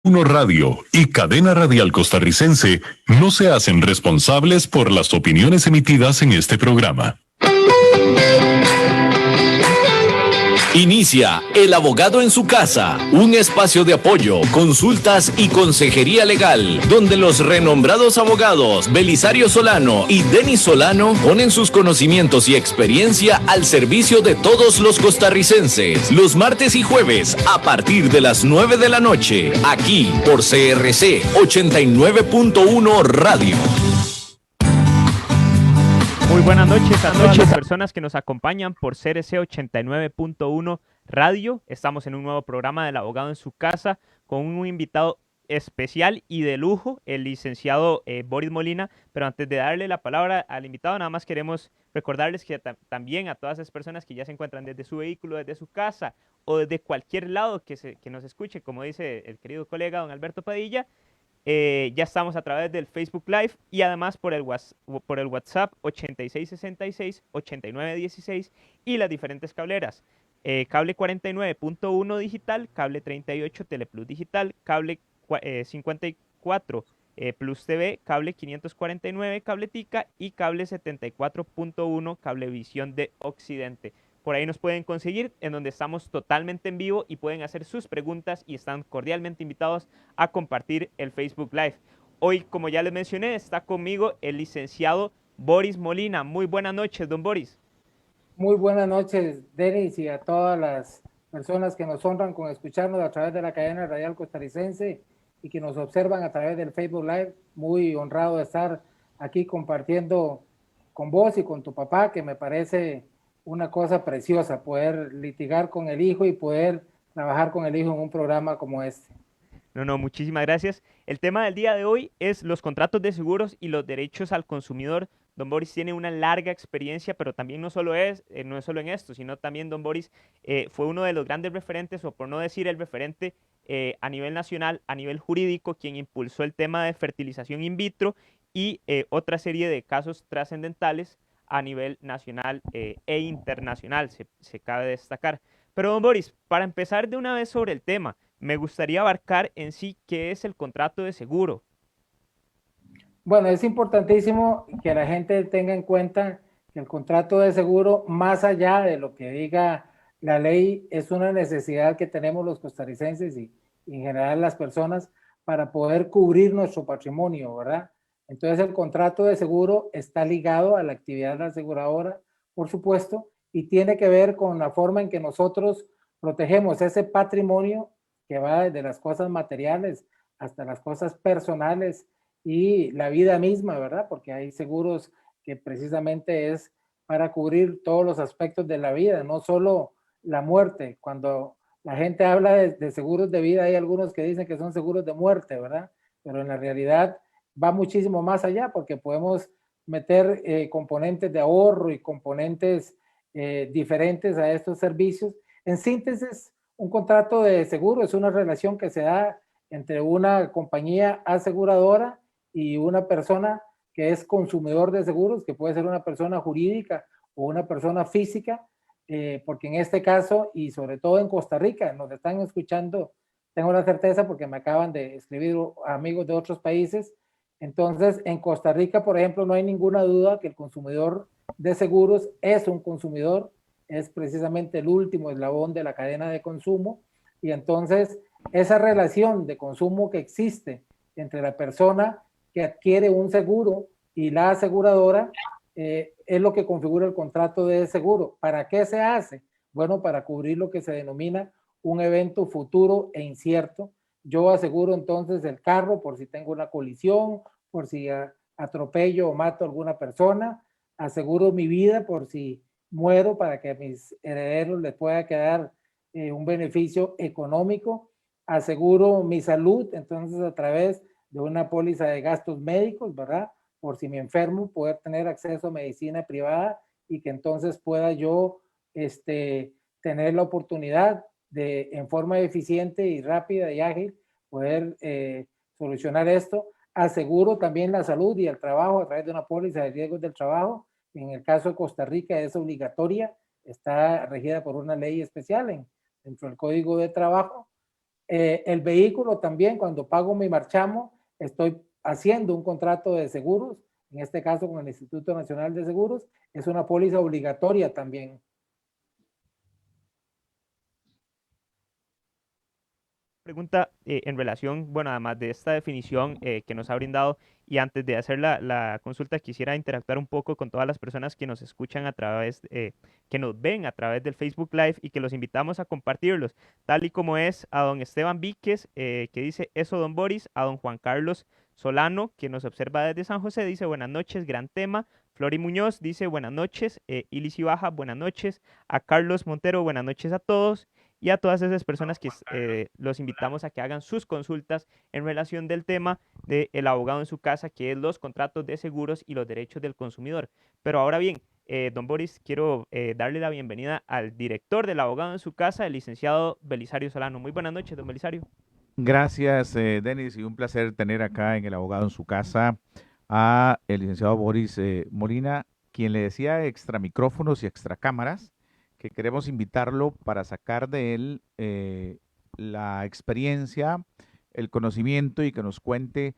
Uno Radio y Cadena Radial Costarricense no se hacen responsables por las opiniones emitidas en este programa. Inicia El Abogado en su Casa, un espacio de apoyo, consultas y consejería legal, donde los renombrados abogados Belisario Solano y Denis Solano ponen sus conocimientos y experiencia al servicio de todos los costarricenses, los martes y jueves a partir de las 9 de la noche, aquí por CRC 89.1 Radio. Muy buenas noches a todas las personas que nos acompañan por CRC 89.1 Radio. Estamos en un nuevo programa del Abogado en su Casa con un invitado especial y de lujo, el licenciado Boris Molina. Pero antes de darle la palabra al invitado, nada más queremos recordarles que también a todas esas personas que ya se encuentran desde su vehículo, desde su casa o desde cualquier lado que nos escuche, como dice el querido colega don Alberto Padilla, ya estamos a través del Facebook Live y además por el WhatsApp 8666-8916 y las diferentes cableras. Cable 49.1 digital, cable 38 Teleplus digital, cable 54 Plus TV, cable 549 cable Tica y cable 74.1 Cablevisión de Occidente. Por ahí nos pueden conseguir, en donde estamos totalmente en vivo y pueden hacer sus preguntas y están cordialmente invitados a compartir el Facebook Live. Hoy, como ya les mencioné, está conmigo el licenciado Boris Molina. Muy buenas noches, don Boris. Muy buenas noches, Denis, y a todas las personas que nos honran con escucharnos a través de la cadena radial costarricense y que nos observan a través del Facebook Live. Muy honrado de estar aquí compartiendo con vos y con tu papá, que me parece una cosa preciosa, poder litigar con el hijo y poder trabajar con el hijo en un programa como este. No, muchísimas gracias. El tema del día de hoy es los contratos de seguros y los derechos al consumidor. Don Boris tiene una larga experiencia, pero también no es solo en esto, sino también don Boris fue uno de los grandes referentes, o por no decir el referente a nivel nacional, a nivel jurídico, quien impulsó el tema de fertilización in vitro y otra serie de casos trascendentales a nivel nacional e internacional, se cabe destacar. Pero don Boris, para empezar de una vez sobre el tema, me gustaría abarcar en sí qué es el contrato de seguro. Bueno, es importantísimo que la gente tenga en cuenta que el contrato de seguro, más allá de lo que diga la ley, es una necesidad que tenemos los costarricenses y en general las personas para poder cubrir nuestro patrimonio, ¿verdad? Entonces el contrato de seguro está ligado a la actividad de la aseguradora, por supuesto, y tiene que ver con la forma en que nosotros protegemos ese patrimonio que va desde las cosas materiales hasta las cosas personales y la vida misma, ¿verdad? Porque hay seguros que precisamente es para cubrir todos los aspectos de la vida, no solo la muerte. Cuando la gente habla de seguros de vida, hay algunos que dicen que son seguros de muerte, ¿verdad? Pero en la realidad va muchísimo más allá porque podemos meter componentes de ahorro y componentes diferentes a estos servicios. En síntesis, un contrato de seguro es una relación que se da entre una compañía aseguradora y una persona que es consumidor de seguros, que puede ser una persona jurídica o una persona física, porque en este caso, y sobre todo en Costa Rica, nos están escuchando, tengo la certeza porque me acaban de escribir amigos de otros países. Entonces, en Costa Rica, por ejemplo, no hay ninguna duda que el consumidor de seguros es un consumidor, es precisamente el último eslabón de la cadena de consumo, y entonces esa relación de consumo que existe entre la persona que adquiere un seguro y la aseguradora es lo que configura el contrato de seguro. ¿Para qué se hace? Bueno, para cubrir lo que se denomina un evento futuro e incierto. Yo aseguro entonces el carro por si tengo una colisión, por si atropello o mato a alguna persona, aseguro mi vida por si muero para que a mis herederos les pueda quedar un beneficio económico, aseguro mi salud, entonces a través de una póliza de gastos médicos, ¿verdad? Por si me enfermo, poder tener acceso a medicina privada y que entonces pueda yo tener la oportunidad de, en forma eficiente y rápida y ágil, poder solucionar esto. Aseguro también la salud y el trabajo a través de una póliza de riesgos del trabajo. En el caso de Costa Rica es obligatoria, está regida por una ley especial dentro del Código de Trabajo. El vehículo también, cuando pago mi marchamo, estoy haciendo un contrato de seguros, en este caso con el Instituto Nacional de Seguros, es una póliza obligatoria también. Pregunta en relación, bueno, además de esta definición que nos ha brindado y antes de hacer la consulta, quisiera interactuar un poco con todas las personas que nos escuchan a través, que nos ven a través del Facebook Live y que los invitamos a compartirlos, tal y como es a don Esteban Víquez, que dice eso, don Boris, a don Juan Carlos Solano, que nos observa desde San José, dice buenas noches, gran tema. Flori Muñoz dice buenas noches, Ilisi Baja, buenas noches, a Carlos Montero, buenas noches a todos. Y a todas esas personas que los invitamos a que hagan sus consultas en relación del tema del abogado en su casa, que es los contratos de seguros y los derechos del consumidor. Pero ahora bien, don Boris, quiero darle la bienvenida al director del abogado en su casa, el licenciado Belisario Solano. Muy buenas noches, don Belisario. Gracias, Denis, y un placer tener acá en el abogado en su casa a el licenciado Boris Molina, quien le decía extra micrófonos y extra cámaras, que queremos invitarlo para sacar de él la experiencia, el conocimiento y que nos cuente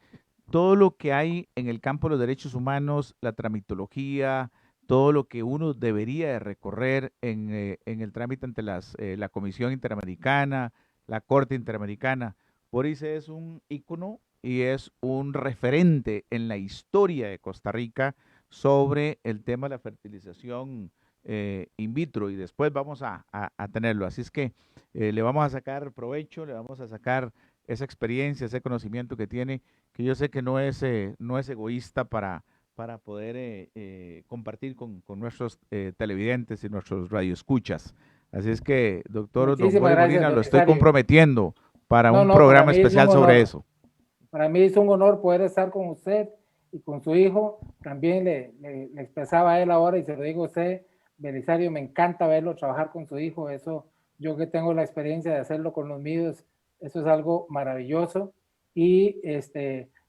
todo lo que hay en el campo de los derechos humanos, la tramitología, todo lo que uno debería de recorrer en el trámite ante la Comisión Interamericana, la Corte Interamericana. Boris es un ícono y es un referente en la historia de Costa Rica sobre el tema de la fertilización in vitro, y después vamos a tenerlo. Así es que le vamos a sacar provecho, le vamos a sacar esa experiencia, ese conocimiento que tiene, que yo sé que no es egoísta para poder compartir con nuestros televidentes y nuestros radioescuchas. Así es que, doctor Don Boris Molina, lo estoy comprometiendo para un programa especial sobre eso. Para mí es un honor poder estar con usted y con su hijo. También le expresaba a él ahora, y se lo digo a usted, Belisario, me encanta verlo trabajar con su hijo. Eso, yo que tengo la experiencia de hacerlo con los míos, eso es algo maravilloso. Y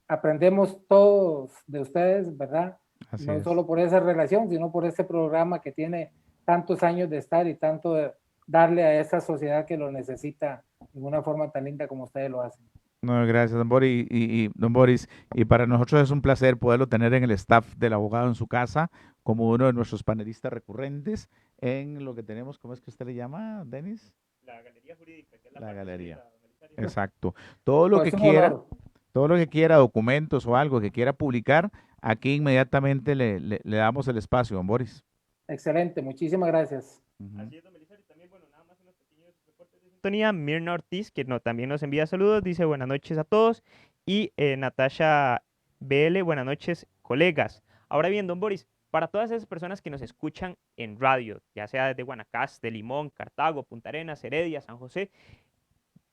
aprendemos todos de ustedes, ¿verdad? Así no es. Solo por esa relación, sino por este programa que tiene tantos años de estar y tanto de darle a esa sociedad que lo necesita de una forma tan linda como ustedes lo hacen. No, gracias, don Boris. Don Boris, y para nosotros es un placer poderlo tener en el staff del abogado en su casa, como uno de nuestros panelistas recurrentes en lo que tenemos, ¿cómo es que usted le llama, Denis? La galería jurídica, que es la galería. jurídica. Exacto. Todo lo Pues que quiera, documentos o algo que quiera publicar, aquí inmediatamente le damos el espacio, don Boris. Excelente, muchísimas gracias. Así es, don Belisario. También, bueno, nada más unos pequeños reportes de sintonía. Mirna Ortiz, que también nos envía saludos, dice buenas noches a todos. Y Natasha BL, buenas noches, colegas. Ahora bien, don Boris, para todas esas personas que nos escuchan en radio, ya sea desde Guanacaste, Limón, Cartago, Punta Arenas, Heredia, San José,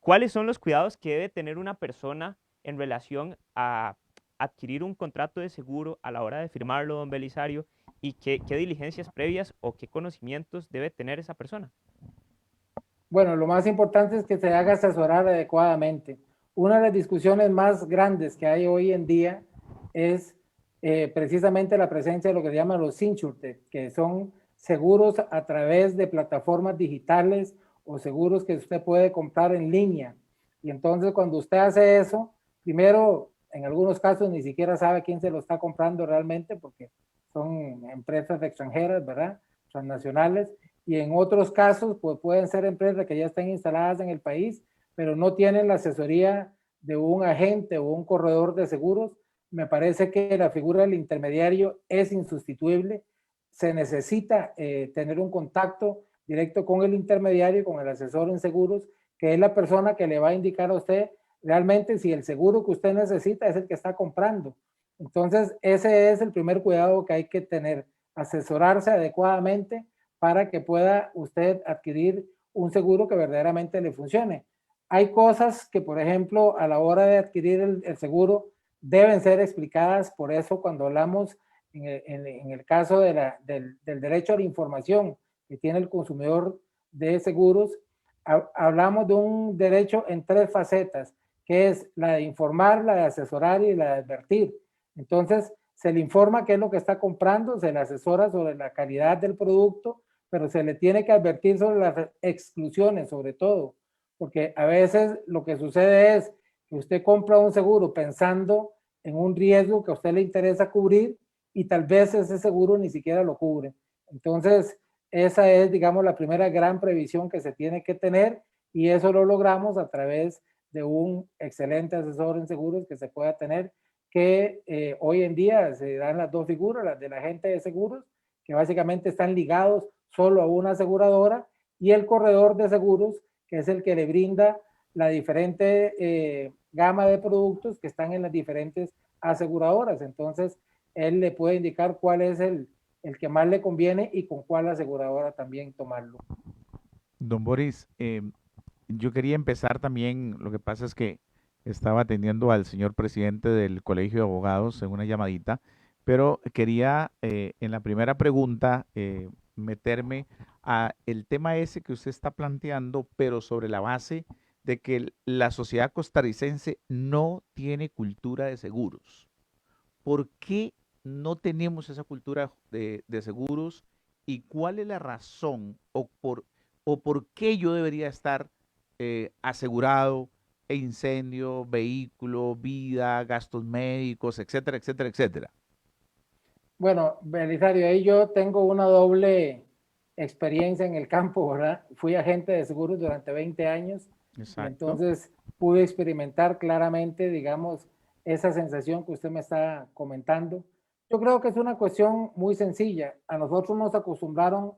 ¿cuáles son los cuidados que debe tener una persona en relación a adquirir un contrato de seguro a la hora de firmarlo, don Belisario? ¿Y qué diligencias previas o qué conocimientos debe tener esa persona? Bueno, lo más importante es que se haga asesorar adecuadamente. Una de las discusiones más grandes que hay hoy en día es precisamente la presencia de lo que se llaman los insurtech, que son seguros a través de plataformas digitales o seguros que usted puede comprar en línea. Y entonces cuando usted hace eso, primero, en algunos casos ni siquiera sabe quién se lo está comprando realmente, porque son empresas extranjeras, ¿verdad? Transnacionales. Y en otros casos, pues pueden ser empresas que ya están instaladas en el país, pero no tienen la asesoría de un agente o un corredor de seguros. Me parece que la figura del intermediario es insustituible. Se necesita tener un contacto directo con el intermediario, con el asesor en seguros, que es la persona que le va a indicar a usted realmente si el seguro que usted necesita es el que está comprando. Entonces, ese es el primer cuidado que hay que tener, asesorarse adecuadamente para que pueda usted adquirir un seguro que verdaderamente le funcione. Hay cosas que, por ejemplo, a la hora de adquirir el seguro deben ser explicadas. Por eso, cuando hablamos en el caso del derecho a la información que tiene el consumidor de seguros, hablamos de un derecho en tres facetas, que es la de informar, la de asesorar y la de advertir. Entonces, se le informa qué es lo que está comprando, se le asesora sobre la calidad del producto, pero se le tiene que advertir sobre las exclusiones, sobre todo, porque a veces lo que sucede es que usted compra un seguro pensando en un riesgo que a usted le interesa cubrir y tal vez ese seguro ni siquiera lo cubre. Entonces, esa es, digamos, la primera gran previsión que se tiene que tener y eso lo logramos a través de un excelente asesor en seguros que se pueda tener, que hoy en día se dan las dos figuras, las del agente de seguros, que básicamente están ligados solo a una aseguradora, y el corredor de seguros, que es el que le brinda la diferente gama de productos que están en las diferentes aseguradoras. Entonces, él le puede indicar cuál es el que más le conviene y con cuál aseguradora también tomarlo. Don Boris, yo quería empezar también, lo que pasa es que estaba atendiendo al señor presidente del Colegio de Abogados en una llamadita, pero quería en la primera pregunta meterme a el tema ese que usted está planteando, pero sobre la base de que la sociedad costarricense no tiene cultura de seguros. ¿Por qué no tenemos esa cultura de seguros y cuál es la razón o por qué yo debería estar asegurado e incendio, vehículo, vida, gastos médicos, etcétera, etcétera, etcétera? Bueno, Belisario, ahí yo tengo una doble experiencia en el campo, ¿verdad? Fui agente de seguros durante 20 años. Exacto. Y entonces pude experimentar claramente, digamos, esa sensación que usted me está comentando. Yo creo que es una cuestión muy sencilla. A nosotros nos acostumbraron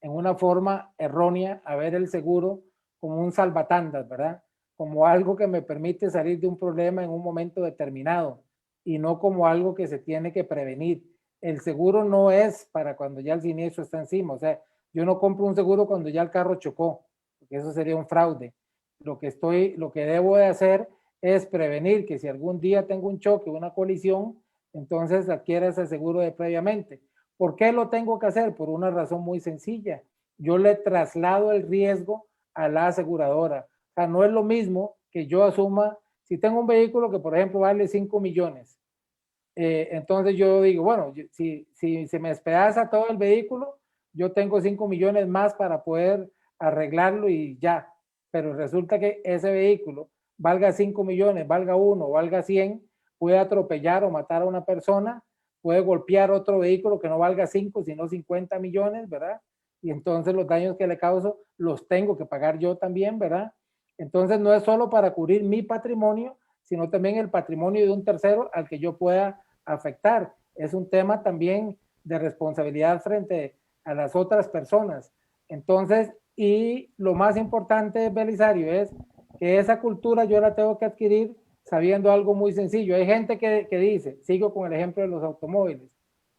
en una forma errónea a ver el seguro como un salvatandas, ¿verdad? Como algo que me permite salir de un problema en un momento determinado y no como algo que se tiene que prevenir. El seguro no es para cuando ya el siniestro está encima. O sea, yo no compro un seguro cuando ya el carro chocó, porque eso sería un fraude. Lo que debo de hacer es prevenir que si algún día tengo un choque, una colisión, entonces adquiera ese seguro de previamente. ¿Por qué lo tengo que hacer? Por una razón muy sencilla. Yo le traslado el riesgo a la aseguradora. O sea, no es lo mismo que yo asuma, si tengo un vehículo que por ejemplo vale 5 millones, entonces yo digo, bueno, si se me despedaza todo el vehículo, yo tengo 5 millones más para poder arreglarlo y ya. Pero resulta que ese vehículo valga 5 millones, valga 1, valga 100, puede atropellar o matar a una persona, puede golpear otro vehículo que no valga 5, sino 50 millones, ¿verdad? Y entonces los daños que le causo los tengo que pagar yo también, ¿verdad? Entonces no es solo para cubrir mi patrimonio, sino también el patrimonio de un tercero al que yo pueda afectar. Es un tema también de responsabilidad frente a las otras personas. Entonces, y lo más importante, Belisario, es que esa cultura yo la tengo que adquirir sabiendo algo muy sencillo. Hay gente que dice, sigo con el ejemplo de los automóviles,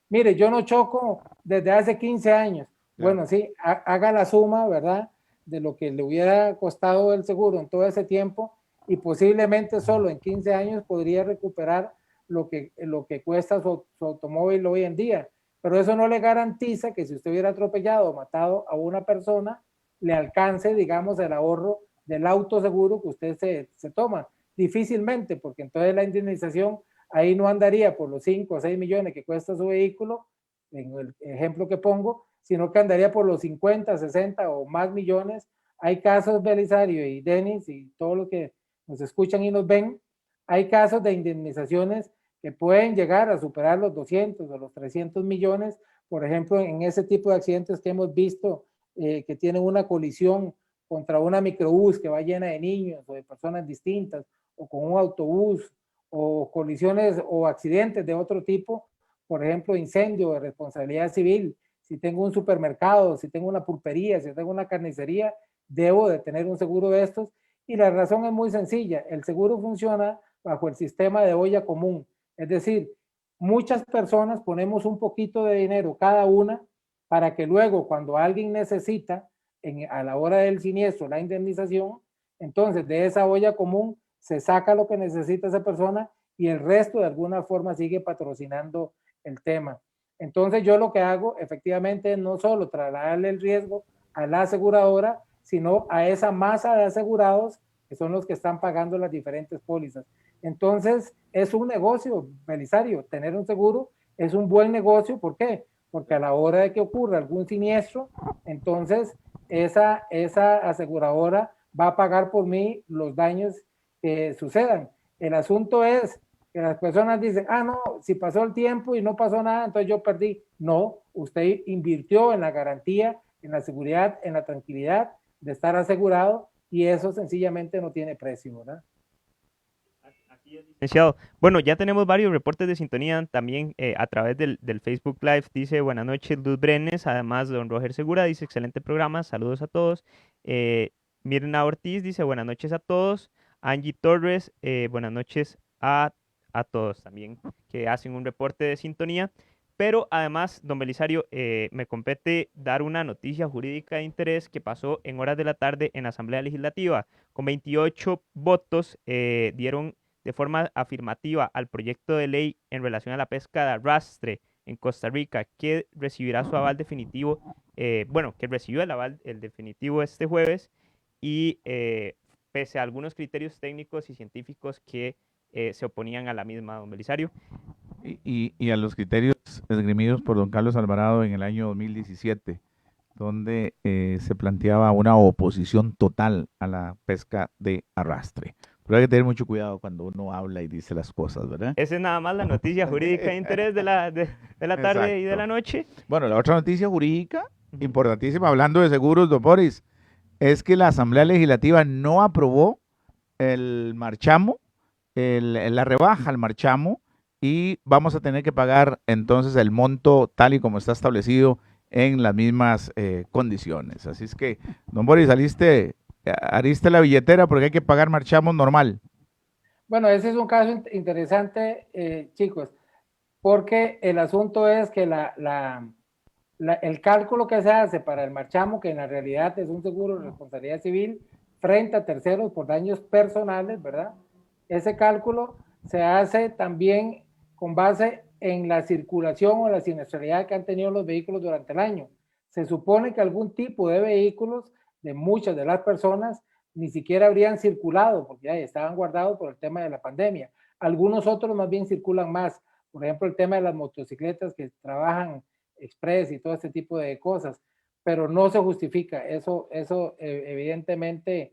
mire, yo no choco desde hace 15 años. Bueno, sí, haga la suma, ¿verdad?, de lo que le hubiera costado el seguro en todo ese tiempo y posiblemente solo en 15 años podría recuperar lo que cuesta su automóvil hoy en día. Pero eso no le garantiza que si usted hubiera atropellado o matado a una persona, le alcance, digamos, el ahorro del autoseguro que usted se toma. Difícilmente, porque entonces la indemnización ahí no andaría por los 5 o 6 millones que cuesta su vehículo, en el ejemplo que pongo, sino que andaría por los 50, 60 o más millones. Hay casos, Belisario y Denis y todos los que nos escuchan y nos ven, hay casos de indemnizaciones que pueden llegar a superar los 200 o los 300 millones, por ejemplo, en ese tipo de accidentes que hemos visto que tienen una colisión contra una microbús que va llena de niños o de personas distintas, o con un autobús, o colisiones o accidentes de otro tipo, por ejemplo, incendio de responsabilidad civil. Si tengo un supermercado, si tengo una pulpería, si tengo una carnicería, debo de tener un seguro de estos. Y la razón es muy sencilla, el seguro funciona bajo el sistema de olla común. Es decir, muchas personas ponemos un poquito de dinero cada una para que luego cuando alguien necesita a la hora del siniestro la indemnización, entonces de esa olla común se saca lo que necesita esa persona y el resto de alguna forma sigue patrocinando el tema. Entonces yo lo que hago efectivamente es no solo trasladarle el riesgo a la aseguradora, sino a esa masa de asegurados que son los que están pagando las diferentes pólizas. Entonces es un negocio, Belisario, tener un seguro es un buen negocio. ¿Por qué? Porque a la hora de que ocurra algún siniestro, entonces esa aseguradora va a pagar por mí los daños que sucedan. El asunto es que las personas dicen, ah, no, si pasó el tiempo y no pasó nada, entonces yo perdí. No, usted invirtió en la garantía, en la seguridad, en la tranquilidad de estar asegurado y eso sencillamente no tiene precio, ¿verdad? Así es, licenciado. Bueno, ya tenemos varios reportes de sintonía también a través del Facebook Live. Dice, buenas noches, Luz Brenes. Además, don Roger Segura dice, excelente programa, saludos a todos. Mirna Ortiz dice, buenas noches a todos. Angie Torres, buenas noches a todos también, que hacen un reporte de sintonía. Pero además, don Belisario, me compete dar una noticia jurídica de interés que pasó en horas de la tarde en la Asamblea Legislativa. Con 28 votos dieron de forma afirmativa al proyecto de ley en relación a la pesca de arrastre en Costa Rica, que recibirá su aval definitivo, que recibió el definitivo este jueves, y pese a algunos criterios técnicos y científicos que se oponían a la misma, don Belisario. Y a los criterios esgrimidos por don Carlos Alvarado en el año 2017, donde se planteaba una oposición total a la pesca de arrastre. Pero hay que tener mucho cuidado cuando uno habla y dice las cosas, ¿verdad? Esa es nada más la noticia jurídica de interés de la tarde y de la noche. Bueno, la otra noticia jurídica, importantísima, hablando de seguros, don Boris, es que la Asamblea Legislativa no aprobó el marchamo, la rebaja al marchamo, y vamos a tener que pagar entonces el monto tal y como está establecido en las mismas condiciones. Así es que, don Boris, ariste la billetera porque hay que pagar marchamo normal. Bueno, ese es un caso interesante, chicos, porque el asunto es que el cálculo que se hace para el marchamo, que en la realidad es un seguro de responsabilidad civil frente a terceros por daños personales, ¿verdad? Ese cálculo se hace también con base en la circulación o la siniestralidad que han tenido los vehículos durante el año. Se supone que algún tipo de vehículos de muchas de las personas ni siquiera habrían circulado porque ya estaban guardados por el tema de la pandemia. Algunos otros más bien circulan más. Por ejemplo, el tema de las motocicletas que trabajan express y todo este tipo de cosas, pero no se justifica. Eso evidentemente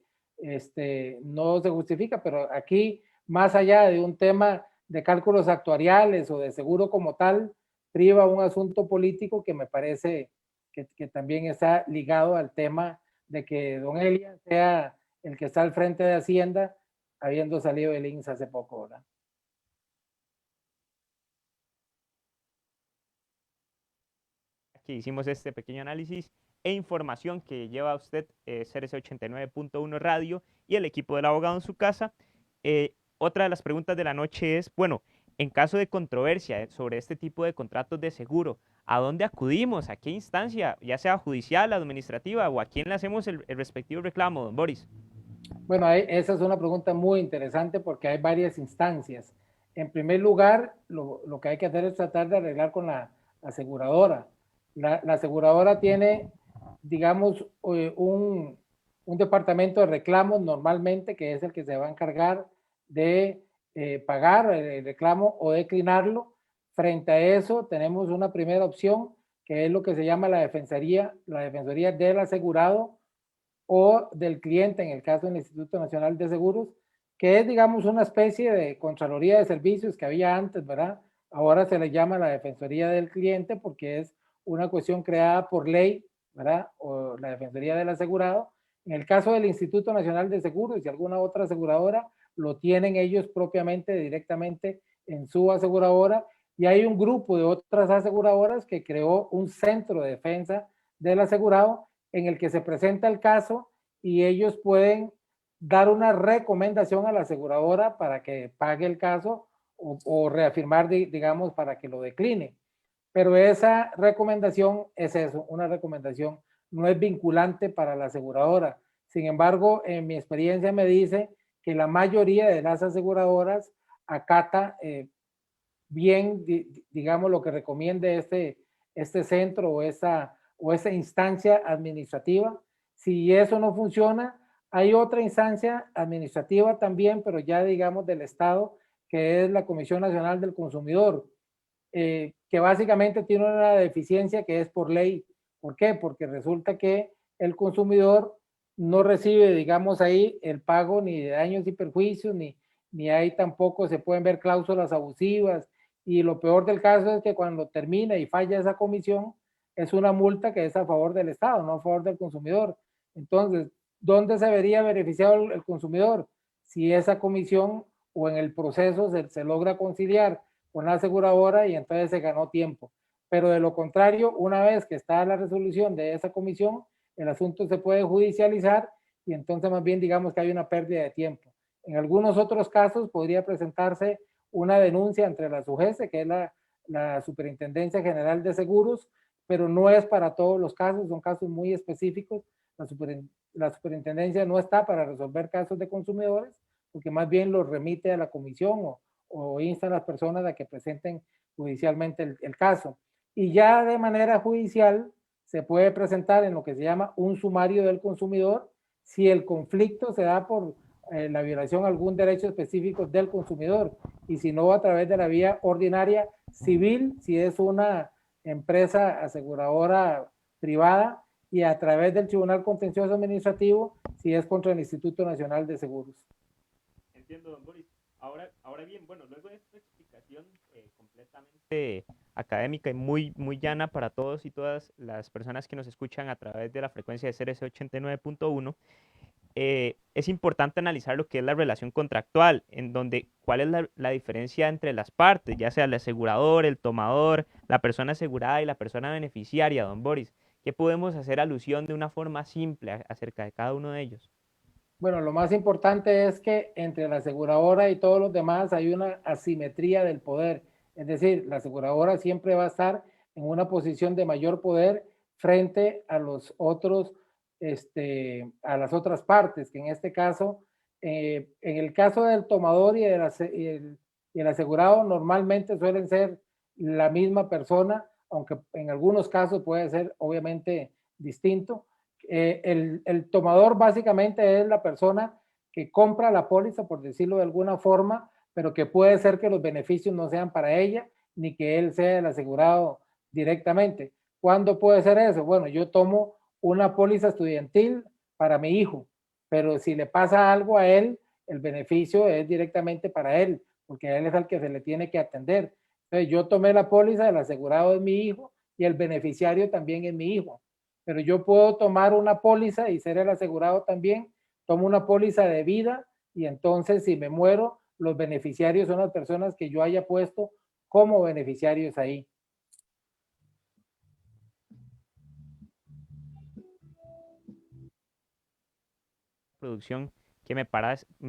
no se justifica, pero aquí, más allá de un tema de cálculos actuariales o de seguro como tal, priva un asunto político que me parece que también está ligado al tema de que don Elian sea el que está al frente de Hacienda, habiendo salido del INSS hace poco, ¿verdad? Aquí hicimos este pequeño análisis e información que lleva a usted CRC 89.1 Radio y el equipo del abogado en su casa. Otra de las preguntas de la noche es, bueno, en caso de controversia sobre este tipo de contratos de seguro, ¿a dónde acudimos? ¿A qué instancia? Ya sea judicial, administrativa, o a quién le hacemos el respectivo reclamo, don Boris. Bueno, esa es una pregunta muy interesante porque hay varias instancias. En primer lugar, lo que hay que hacer es tratar de arreglar con la aseguradora. La aseguradora tiene, digamos, un departamento de reclamos normalmente, que es el que se va a encargar de pagar el reclamo o declinarlo. Frente a eso, tenemos una primera opción, que es lo que se llama la defensoría del asegurado o del cliente, en el caso del Instituto Nacional de Seguros, que es, digamos, una especie de Contraloría de Servicios que había antes, ¿verdad? Ahora se le llama la Defensoría del Cliente porque es una cuestión creada por ley, ¿verdad? O la Defensoría del Asegurado. En el caso del Instituto Nacional de Seguros y alguna otra aseguradora, lo tienen ellos propiamente, directamente en su aseguradora, y hay un grupo de otras aseguradoras que creó un centro de defensa del asegurado en el que se presenta el caso y ellos pueden dar una recomendación a la aseguradora para que pague el caso o reafirmar, digamos, para que lo decline. Pero esa recomendación es eso, una recomendación, no es vinculante para la aseguradora. Sin embargo, en mi experiencia me dice que la mayoría de las aseguradoras acata bien, digamos, lo que recomiende este centro o esa instancia administrativa. Si eso no funciona, hay otra instancia administrativa también, pero ya digamos del Estado, que es la Comisión Nacional del Consumidor, que básicamente tiene una deficiencia que es por ley. ¿Por qué? Porque resulta que el consumidor no recibe, digamos, ahí el pago ni de daños y perjuicios, ni ahí tampoco se pueden ver cláusulas abusivas. Y lo peor del caso es que cuando termina y falla esa comisión, es una multa que es a favor del Estado, no a favor del consumidor. Entonces, ¿dónde se vería beneficiado el consumidor? Si esa comisión o en el proceso se logra conciliar con la aseguradora y entonces se ganó tiempo. Pero de lo contrario, una vez que está la resolución de esa comisión, el asunto se puede judicializar y entonces más bien digamos que hay una pérdida de tiempo. En algunos otros casos podría presentarse una denuncia entre la SUGESE, que es la Superintendencia General de Seguros, pero no es para todos los casos, son casos muy específicos. La superintendencia no está para resolver casos de consumidores, porque más bien los remite a la comisión o insta a las personas a que presenten judicialmente el caso. Y ya de manera judicial se puede presentar en lo que se llama un sumario del consumidor si el conflicto se da por la violación a algún derecho específico del consumidor, y si no, a través de la vía ordinaria civil, si es una empresa aseguradora privada, y a través del Tribunal Contencioso Administrativo, si es contra el Instituto Nacional de Seguros. Entiendo, don Boris. Ahora bien, bueno, luego de esta explicación completamente académica y muy llana para todos y todas las personas que nos escuchan a través de la frecuencia de CRC 89.1, es importante analizar lo que es la relación contractual, en donde cuál es la diferencia entre las partes, ya sea el asegurador, el tomador, la persona asegurada y la persona beneficiaria, don Boris. ¿Qué podemos hacer alusión de una forma simple acerca de cada uno de ellos? Bueno, lo más importante es que entre la aseguradora y todos los demás hay una asimetría del poder. Es decir, la aseguradora siempre va a estar en una posición de mayor poder frente a los otros, a las otras partes, que en este caso, en el caso del tomador y el asegurado, normalmente suelen ser la misma persona, aunque en algunos casos puede ser obviamente distinto. El tomador básicamente es la persona que compra la póliza, por decirlo de alguna forma, pero que puede ser que los beneficios no sean para ella, ni que él sea el asegurado directamente. ¿Cuándo puede ser eso? Bueno, yo tomo una póliza estudiantil para mi hijo, pero si le pasa algo a él, el beneficio es directamente para él, porque a él es al que se le tiene que atender. Entonces, yo tomé la póliza, el asegurado es mi hijo y el beneficiario también es mi hijo. Pero yo puedo tomar una póliza y ser el asegurado también. Tomo una póliza de vida y entonces si me muero, los beneficiarios son las personas que yo haya puesto como beneficiarios ahí. Producción que me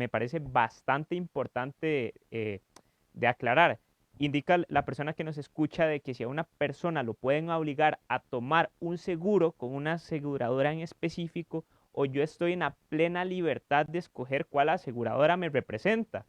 parece bastante importante de aclarar. Indica la persona que nos escucha de que si a una persona lo pueden obligar a tomar un seguro con una aseguradora en específico, o yo estoy en la plena libertad de escoger cuál aseguradora me representa.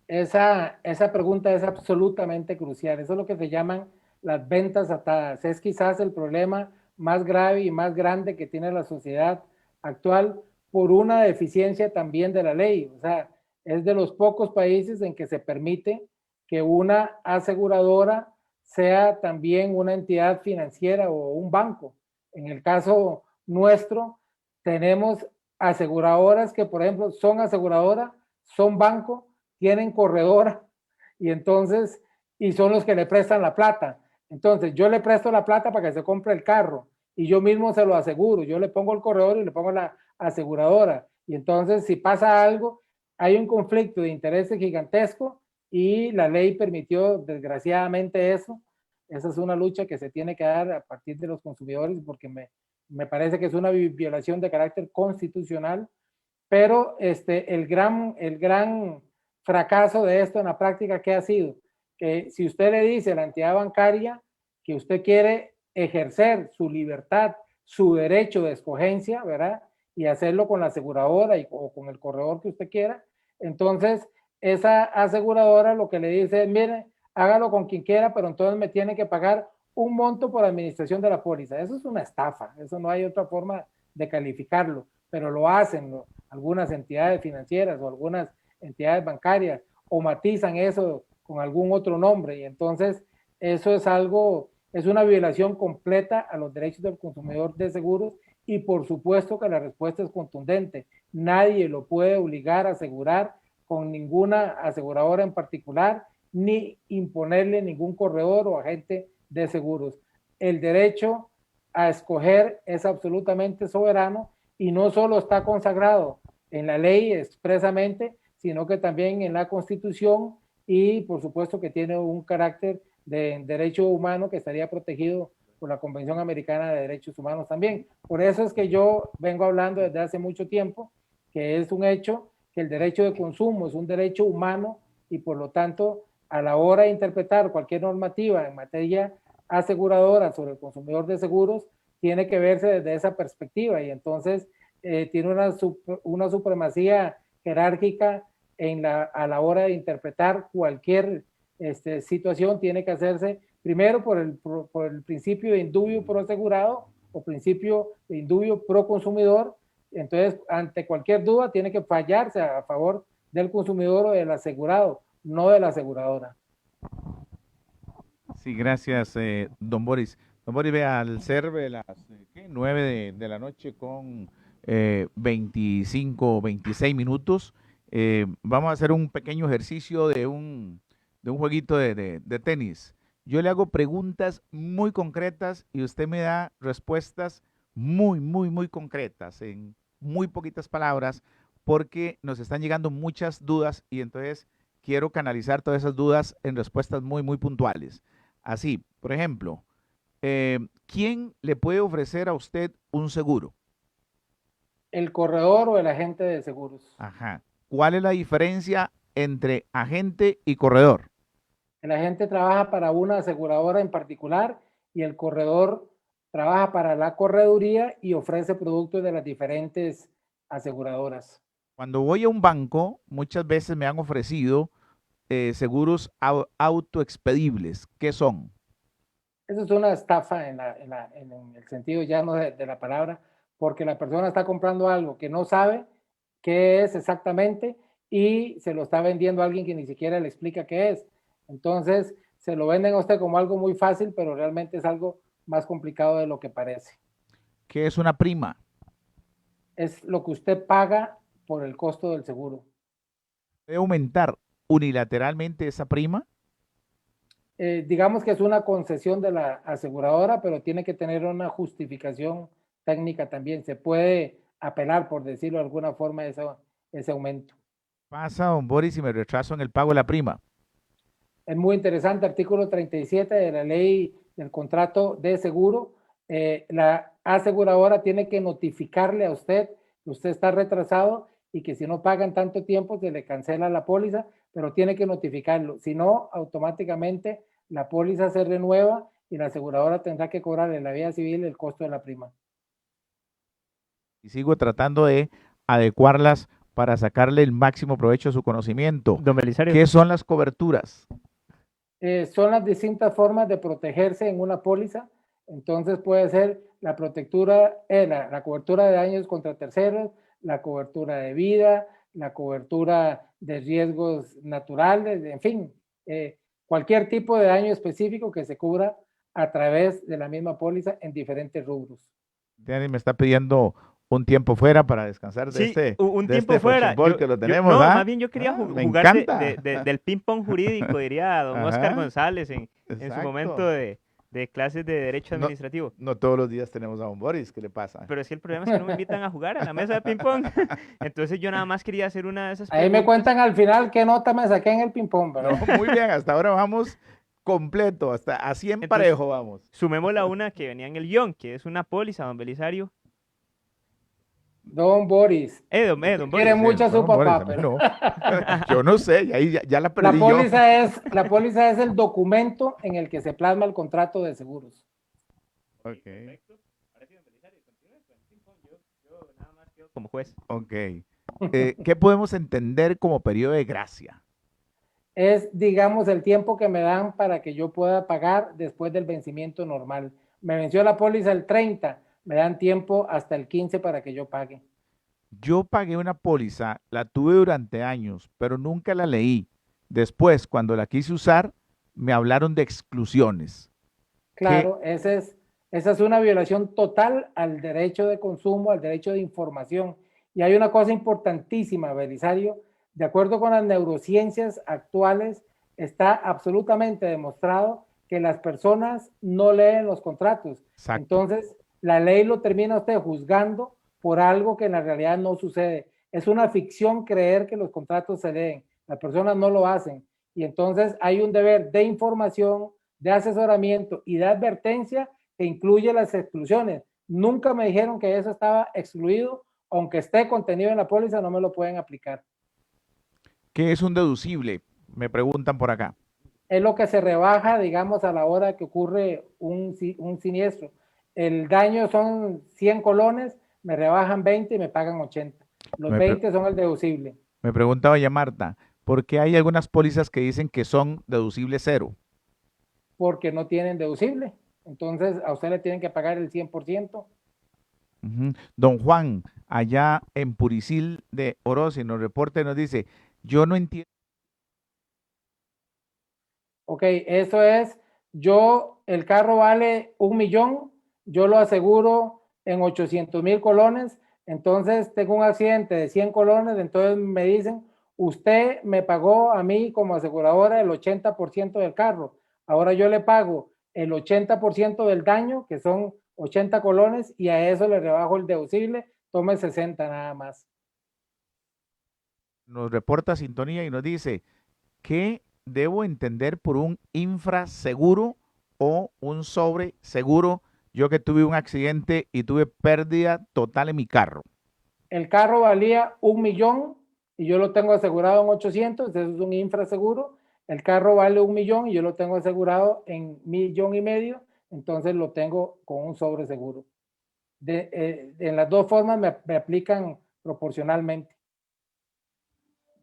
Esa pregunta es absolutamente crucial. Eso es lo que se llaman las ventas atadas. Es quizás el problema más grave y más grande que tiene la sociedad actual por una deficiencia también de la ley. O sea, es de los pocos países en que se permite que una aseguradora sea también una entidad financiera o un banco. En el caso nuestro, tenemos aseguradoras que, por ejemplo, son aseguradoras, son banco, tienen corredora y entonces, y son los que le prestan la plata. Entonces, yo le presto la plata para que se compre el carro y yo mismo se lo aseguro. Yo le pongo el corredor y le pongo la aseguradora. Y entonces, si pasa algo, hay un conflicto de intereses gigantesco y la ley permitió desgraciadamente eso. Esa es una lucha que se tiene que dar a partir de los consumidores porque me parece que es una violación de carácter constitucional, pero el gran fracaso de esto en la práctica, ¿qué ha sido? Que si usted le dice a la entidad bancaria que usted quiere ejercer su libertad, su derecho de escogencia, ¿verdad? Y hacerlo con la aseguradora o con el corredor que usted quiera, entonces esa aseguradora lo que le dice es, mire, hágalo con quien quiera, pero entonces me tiene que pagar un monto por administración de la póliza. Eso es una estafa, eso no hay otra forma de calificarlo, pero lo hacen algunas entidades financieras o algunas entidades bancarias o matizan eso con algún otro nombre y entonces eso es algo, es una violación completa a los derechos del consumidor de seguros y por supuesto que la respuesta es contundente. Nadie lo puede obligar a asegurar con ninguna aseguradora en particular, ni imponerle ningún corredor o agente de seguros. El derecho a escoger es absolutamente soberano y no solo está consagrado en la ley expresamente, sino que también en la Constitución y por supuesto que tiene un carácter de derecho humano que estaría protegido por la Convención Americana de Derechos Humanos también. Por eso es que yo vengo hablando desde hace mucho tiempo que es un hecho que el derecho de consumo es un derecho humano y por lo tanto a la hora de interpretar cualquier normativa en materia aseguradora sobre el consumidor de seguros tiene que verse desde esa perspectiva y entonces tiene una supremacía jerárquica a la hora de interpretar cualquier situación, tiene que hacerse primero por el principio de indubio pro asegurado o principio de indubio pro consumidor. Entonces, ante cualquier duda, tiene que fallarse a favor del consumidor o del asegurado, no de la aseguradora. Sí, gracias, don Boris. Don Boris, vea, al ser las 9 de la noche con 25, 26 minutos, vamos a hacer un pequeño ejercicio de un jueguito de tenis. Yo le hago preguntas muy concretas y usted me da respuestas muy, muy, muy concretas, en muy poquitas palabras, porque nos están llegando muchas dudas y entonces quiero canalizar todas esas dudas en respuestas muy, muy puntuales. Así, por ejemplo, ¿quién le puede ofrecer a usted un seguro? El corredor o el agente de seguros. Ajá. ¿Cuál es la diferencia entre agente y corredor? El agente trabaja para una aseguradora en particular y el corredor trabaja para la correduría y ofrece productos de las diferentes aseguradoras. Cuando voy a un banco, muchas veces me han ofrecido seguros autoexpedibles. ¿Qué son? Eso es una estafa en el sentido ya no de la palabra, porque la persona está comprando algo que no sabe qué es exactamente y se lo está vendiendo a alguien que ni siquiera le explica qué es. Entonces, se lo venden a usted como algo muy fácil, pero realmente es algo más complicado de lo que parece. ¿Qué es una prima? Es lo que usted paga por el costo del seguro. ¿Puede aumentar unilateralmente esa prima? Digamos que es una concesión de la aseguradora, pero tiene que tener una justificación técnica también. Se puede apelar, por decirlo de alguna forma, ese aumento. Pasa, don Boris, y me retraso en el pago de la prima. Es muy interesante, artículo 37 de la ley del contrato de seguro. La aseguradora tiene que notificarle a usted que usted está retrasado y que si no pagan tanto tiempo se le cancela la póliza, pero tiene que notificarlo. Si no, automáticamente la póliza se renueva y la aseguradora tendrá que cobrar en la vía civil el costo de la prima. Y sigo tratando de adecuarlas para sacarle el máximo provecho a su conocimiento. Don Belisario. ¿Qué son las coberturas? Son las distintas formas de protegerse en una póliza. Entonces puede ser la cobertura de daños contra terceros, la cobertura de vida, la cobertura de riesgos naturales, en fin, cualquier tipo de daño específico que se cubra a través de la misma póliza en diferentes rubros. Dani me está pidiendo un tiempo fuera para descansar de un de tiempo este fuera. fútbol que lo tenemos. No, ¿ah? más bien yo quería Me jugar encanta. del ping-pong jurídico, diría don Ajá. Oscar González en su Exacto. momento de clases de Derecho Administrativo. No todos los días tenemos a don Boris, ¿qué le pasa? Pero es que el problema es que no me invitan a jugar a la mesa de ping-pong. Entonces yo nada más quería hacer una de esas Ahí me cuentan al final qué nota me saqué en el ping-pong, ¿verdad? No, muy bien, hasta ahora vamos completo, hasta a 100 Entonces, parejo vamos. Sumémosle a una que venía en el guión, que es una póliza, don Belisario. Don Boris. Don Quiere Boris. mucho a su No, Boris, papá, a mí pero no. Yo no sé, ahí ya la perdí yo. la póliza es el documento en el que se plasma el contrato de seguros. Okay. Como juez. Ok. ¿Qué podemos entender como periodo de gracia? Es, digamos, el tiempo que me dan para que yo pueda pagar después del vencimiento normal. Me venció la póliza el 30, me dan tiempo hasta el 15 para que yo pague. Yo pagué una póliza, la tuve durante años, pero nunca la leí. Después, cuando la quise usar, me hablaron de exclusiones. Claro, ese Esa es una violación total al derecho de consumo, al derecho de información. Y hay una cosa importantísima, Belisario, de acuerdo con las neurociencias actuales, está absolutamente demostrado que las personas no leen los contratos. Exacto. Entonces, la ley lo termina usted juzgando por algo que en la realidad no sucede. Es una ficción creer que los contratos se leen. Las personas no lo hacen. Y entonces hay un deber de información, de asesoramiento y de advertencia que incluye las exclusiones. Nunca me dijeron que eso estaba excluido, aunque esté contenido en la póliza, no me lo pueden aplicar. ¿Qué es un deducible? Me preguntan por acá. Es lo que se rebaja, digamos, a la hora que ocurre un siniestro. El daño son 100 colones, me rebajan 20 y me pagan 80. Los Me, 20 son el deducible. me preguntaba ya Marta, ¿por qué hay algunas pólizas que dicen que son deducible cero? Porque no tienen deducible. Entonces, a usted le tienen que pagar el 100%. Don Juan, allá en Puricil de Orosi, nos reporta y nos dice, yo no entiendo. Ok, eso es, el carro vale 1 millón, yo lo aseguro en 800,000 colones, entonces tengo un accidente de 100 colones, entonces me dicen, usted me pagó a mí como aseguradora el 80% del carro, ahora yo le pago el 80% del daño, que son 80 colones, y a eso le rebajo el deducible, tome 60 nada más. Nos reporta sintonía y nos dice, ¿qué debo entender por un infraseguro o un sobreseguro? Yo que tuve un accidente y tuve pérdida total en mi carro. El carro valía 1 millón y yo lo tengo asegurado en 800, eso es un infraseguro. El carro vale 1 millón y yo lo tengo asegurado en 1,5 millones, entonces lo tengo con un sobreseguro. En las dos formas me aplican proporcionalmente.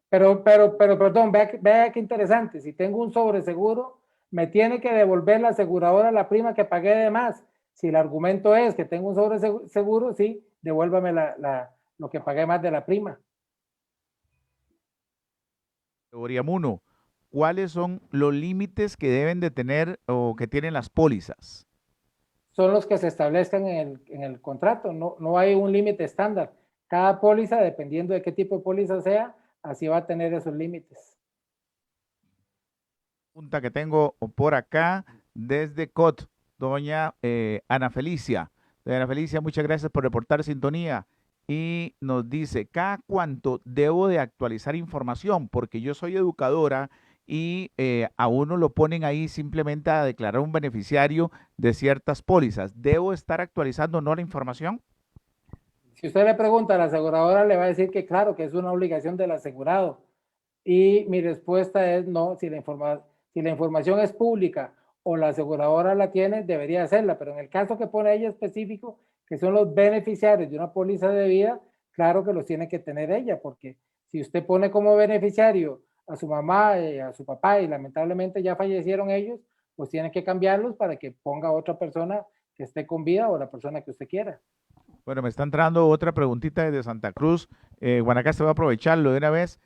Pero perdón, vea qué interesante. Si tengo un sobreseguro, me tiene que devolver la aseguradora la prima que pagué de más. Si el argumento es que tengo un sobreseguro, sí, devuélvame lo que pagué más de la prima. Categoría 1. ¿Cuáles son los límites que deben de tener o que tienen las pólizas? Son los que se establezcan en el contrato. No hay un límite estándar. Cada póliza, dependiendo de qué tipo de póliza sea, así va a tener esos límites. Pregunta que tengo por acá desde COT, doña Ana Felicia. Doña Ana Felicia, muchas gracias por reportar sintonía. Y nos dice, ¿cada cuánto debo de actualizar información? Porque yo soy educadora y a uno lo ponen ahí simplemente a declarar un beneficiario de ciertas pólizas. ¿Debo estar actualizando no la información? Si usted le pregunta a la aseguradora, le va a decir que claro, que es una obligación del asegurado. Y mi respuesta es no, si la información es pública o la aseguradora la tiene, debería hacerla, pero en el caso que pone ella específico, que son los beneficiarios de una póliza de vida, claro que los tiene que tener ella, porque si usted pone como beneficiario a su mamá y a su papá y lamentablemente ya fallecieron ellos, pues tiene que cambiarlos para que ponga a otra persona que esté con vida o la persona que usted quiera. Bueno, me está entrando otra preguntita desde Santa Cruz. Guanacaste, voy a aprovecharlo de una vez.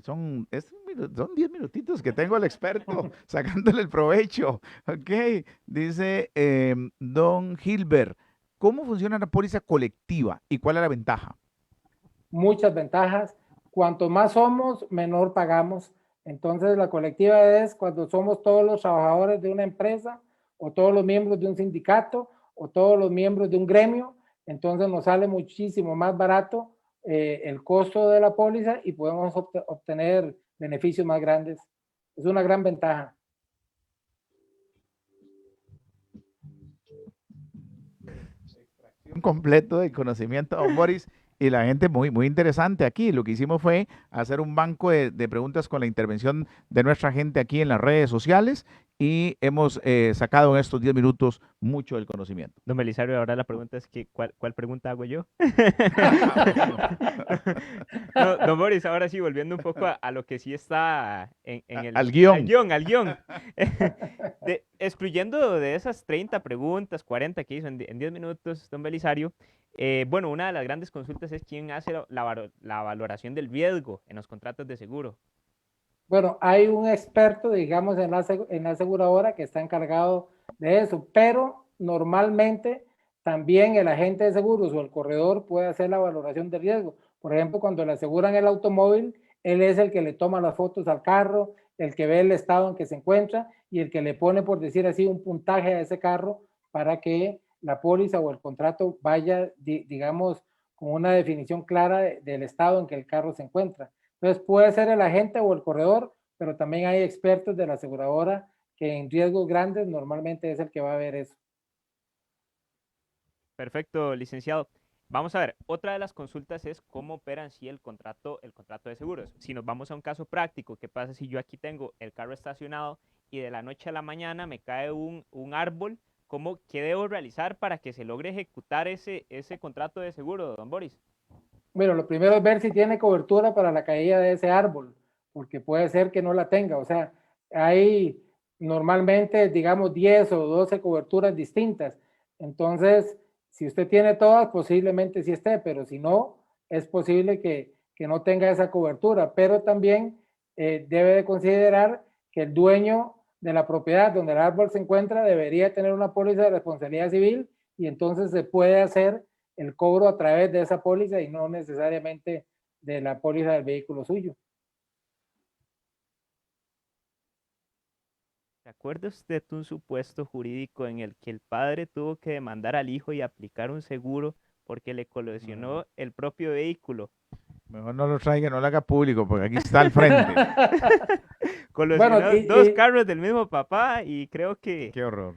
Son 10 minutitos que tengo al experto sacándole el provecho. Ok, dice don Gilbert, ¿cómo funciona la póliza colectiva y cuál es la ventaja? Muchas ventajas. Cuanto más somos, menor pagamos. Entonces, la colectiva es cuando somos todos los trabajadores de una empresa o todos los miembros de un sindicato o todos los miembros de un gremio. Entonces, nos sale muchísimo más barato el costo de la póliza y podemos obtener beneficios más grandes. Es una gran ventaja. Un completo de conocimiento, don Boris, y la gente muy interesante aquí. Lo que hicimos fue hacer un banco de preguntas con la intervención de nuestra gente aquí en las redes sociales y hemos sacado en estos 10 minutos mucho del conocimiento. Don Belisario, ahora la pregunta es que, ¿cuál pregunta hago yo? No, don Boris, ahora sí, volviendo un poco a lo que sí está al guión. Al guión. Excluyendo de esas 30 preguntas, 40 que hizo en 10 minutos, don Belisario, bueno, una de las grandes consultas es quién hace la valoración del riesgo en los contratos de seguro. Bueno, hay un experto, digamos, en la aseguradora que está encargado de eso, pero normalmente también el agente de seguros o el corredor puede hacer la valoración de riesgo. Por ejemplo, cuando le aseguran el automóvil, él es el que le toma las fotos al carro, el que ve el estado en que se encuentra y el que le pone, por decir así, un puntaje a ese carro para que la póliza o el contrato vaya, digamos, con una definición clara del estado en que el carro se encuentra. Entonces puede ser el agente o el corredor, pero también hay expertos de la aseguradora que en riesgos grandes normalmente es el que va a ver eso. Perfecto, licenciado. Vamos a ver, otra de las consultas es cómo opera en sí el contrato de seguros. Si nos vamos a un caso práctico, ¿qué pasa si yo aquí tengo el carro estacionado y de la noche a la mañana me cae un árbol? ¿Qué debo realizar para que se logre ejecutar ese contrato de seguro, don Boris? Bueno, lo primero es ver si tiene cobertura para la caída de ese árbol, porque puede ser que no la tenga. O sea, hay normalmente, digamos, 10 o 12 coberturas distintas. Entonces, si usted tiene todas, posiblemente sí esté, pero si no, es posible que no tenga esa cobertura. Pero también debe de considerar que el dueño de la propiedad donde el árbol se encuentra debería tener una póliza de responsabilidad civil y entonces se puede hacer el cobro a través de esa póliza y no necesariamente de la póliza del vehículo suyo. ¿Recuerda usted un supuesto jurídico en el que el padre tuvo que demandar al hijo y aplicar un seguro porque le colisionó el propio vehículo? Mejor no lo traiga, no lo haga público, porque aquí está al frente. Colisionó Bueno, dos carros del mismo papá y creo que... Qué horror.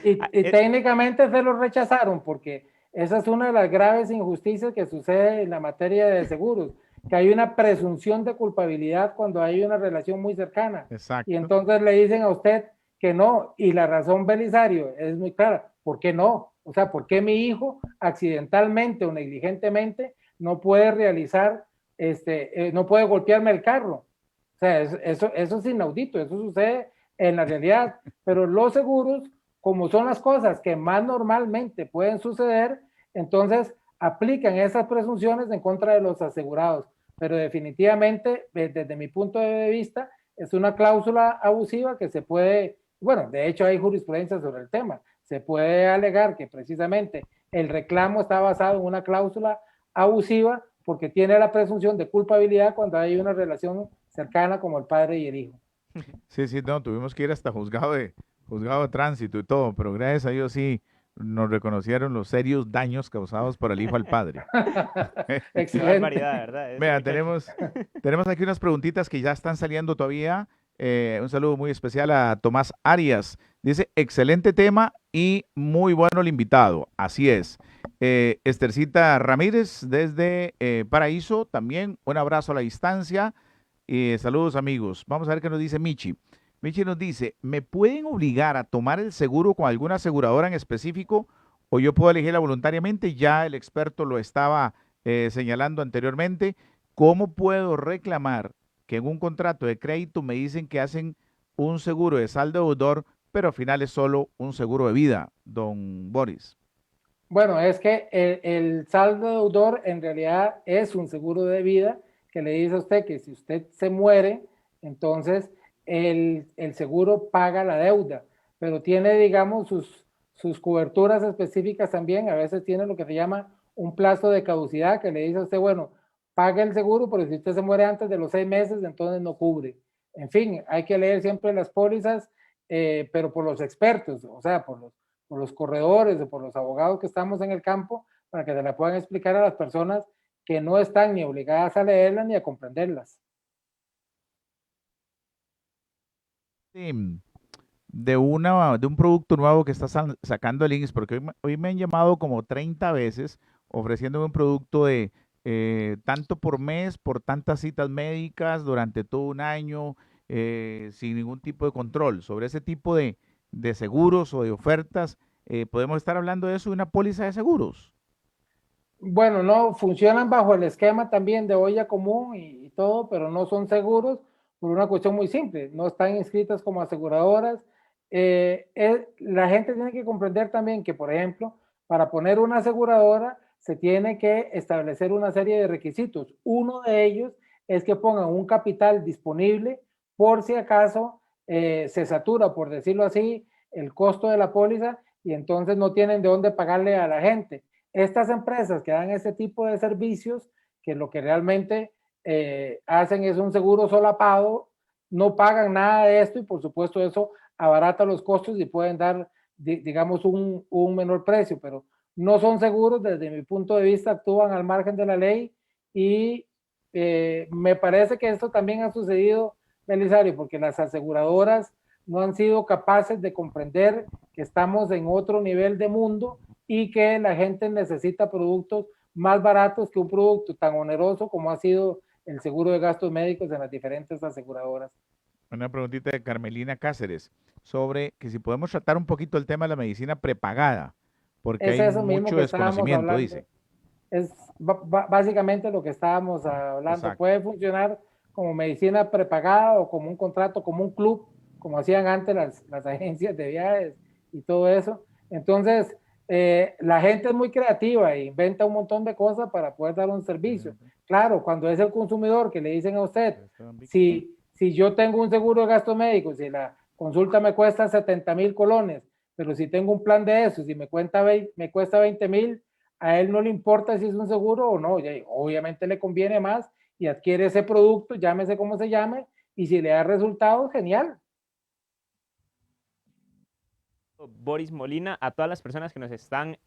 y técnicamente se lo rechazaron porque esa es una de las graves injusticias que sucede en la materia de seguros, que hay una presunción de culpabilidad cuando hay una relación muy cercana. Exacto. Y entonces le dicen a usted que no, y la razón, Belisario, es muy clara. ¿Por qué no? O sea, ¿por qué mi hijo accidentalmente o negligentemente no puede realizar, no puede golpearme el carro? O sea, eso es inaudito, eso sucede en la realidad, pero los seguros, como son las cosas que más normalmente pueden suceder, entonces aplican esas presunciones en contra de los asegurados. Pero definitivamente, desde mi punto de vista, es una cláusula abusiva que se puede, bueno, de hecho hay jurisprudencia sobre el tema, se puede alegar que precisamente el reclamo está basado en una cláusula abusiva porque tiene la presunción de culpabilidad cuando hay una relación cercana como el padre y el hijo. Sí, sí, no, tuvimos que ir hasta juzgado de tránsito y todo, pero gracias a Dios sí nos reconocieron los serios daños causados por el hijo al padre. Qué barbaridad, ¿verdad? Vea, tenemos aquí unas preguntitas que ya están saliendo todavía. Un saludo muy especial a Tomás Arias. Dice, excelente tema y muy bueno el invitado. Así es. Estercita Ramírez desde Paraíso, también un abrazo a la distancia. Saludos amigos. Vamos a ver qué nos dice Michi. Michi nos dice, ¿me pueden obligar a tomar el seguro con alguna aseguradora en específico o yo puedo elegirla voluntariamente? Ya el experto lo estaba señalando anteriormente. ¿Cómo puedo reclamar que en un contrato de crédito me dicen que hacen un seguro de saldo deudor, pero al final es solo un seguro de vida, don Boris? Bueno, es que el saldo deudor en realidad es un seguro de vida que le dice a usted que si usted se muere, entonces el seguro paga la deuda, pero tiene, digamos, sus coberturas específicas también. A veces tiene lo que se llama un plazo de caducidad que le dice a usted, bueno, paga el seguro, pero si usted se muere antes de los 6 meses, entonces no cubre. En fin, hay que leer siempre las pólizas, pero por los expertos, o sea, por los corredores o por los abogados que estamos en el campo, para que se la puedan explicar a las personas que no están ni obligadas a leerlas ni a comprenderlas. De un producto nuevo que está sacando el INSS, porque hoy me han llamado como 30 veces ofreciéndome un producto de tanto por mes, por tantas citas médicas durante todo un año, sin ningún tipo de control. Sobre ese tipo de seguros o de ofertas, ¿podemos estar hablando de eso, de una póliza de seguros? Bueno, no, funcionan bajo el esquema también de olla común y todo, pero no son seguros por una cuestión muy simple, no están inscritas como aseguradoras. La gente tiene que comprender también que, por ejemplo, para poner una aseguradora se tiene que establecer una serie de requisitos. Uno de ellos es que pongan un capital disponible por si acaso se satura, por decirlo así, el costo de la póliza y entonces no tienen de dónde pagarle a la gente. Estas empresas que dan ese tipo de servicios, que lo que realmente hacen es un seguro solapado, no pagan nada de esto y por supuesto eso abarata los costos y pueden dar, digamos, un menor precio, pero no son seguros, desde mi punto de vista actúan al margen de la ley y me parece que esto también ha sucedido, Belisario, porque las aseguradoras no han sido capaces de comprender que estamos en otro nivel de mundo y que la gente necesita productos más baratos que un producto tan oneroso como ha sido el seguro de gastos médicos en las diferentes aseguradoras. Una preguntita de Carmelina Cáceres sobre que si podemos tratar un poquito el tema de la medicina prepagada, porque Es hay eso mismo mucho que estábamos desconocimiento, hablando. dice. Es básicamente lo que estábamos hablando. Exacto. Puede funcionar como medicina prepagada o como un contrato, como un club, como hacían antes las agencias de viajes y todo eso. Entonces, la gente es muy creativa e inventa un montón de cosas para poder dar un servicio. Claro, cuando es el consumidor que le dicen a usted, si yo tengo un seguro de gastos médicos, si la consulta me cuesta 70,000 colones, pero si tengo un plan de eso, si me cuesta 20,000, a él no le importa si es un seguro o no, obviamente le conviene más y adquiere ese producto, llámese como se llame, y si le da resultados, genial. Boris Molina, a todas las personas que nos están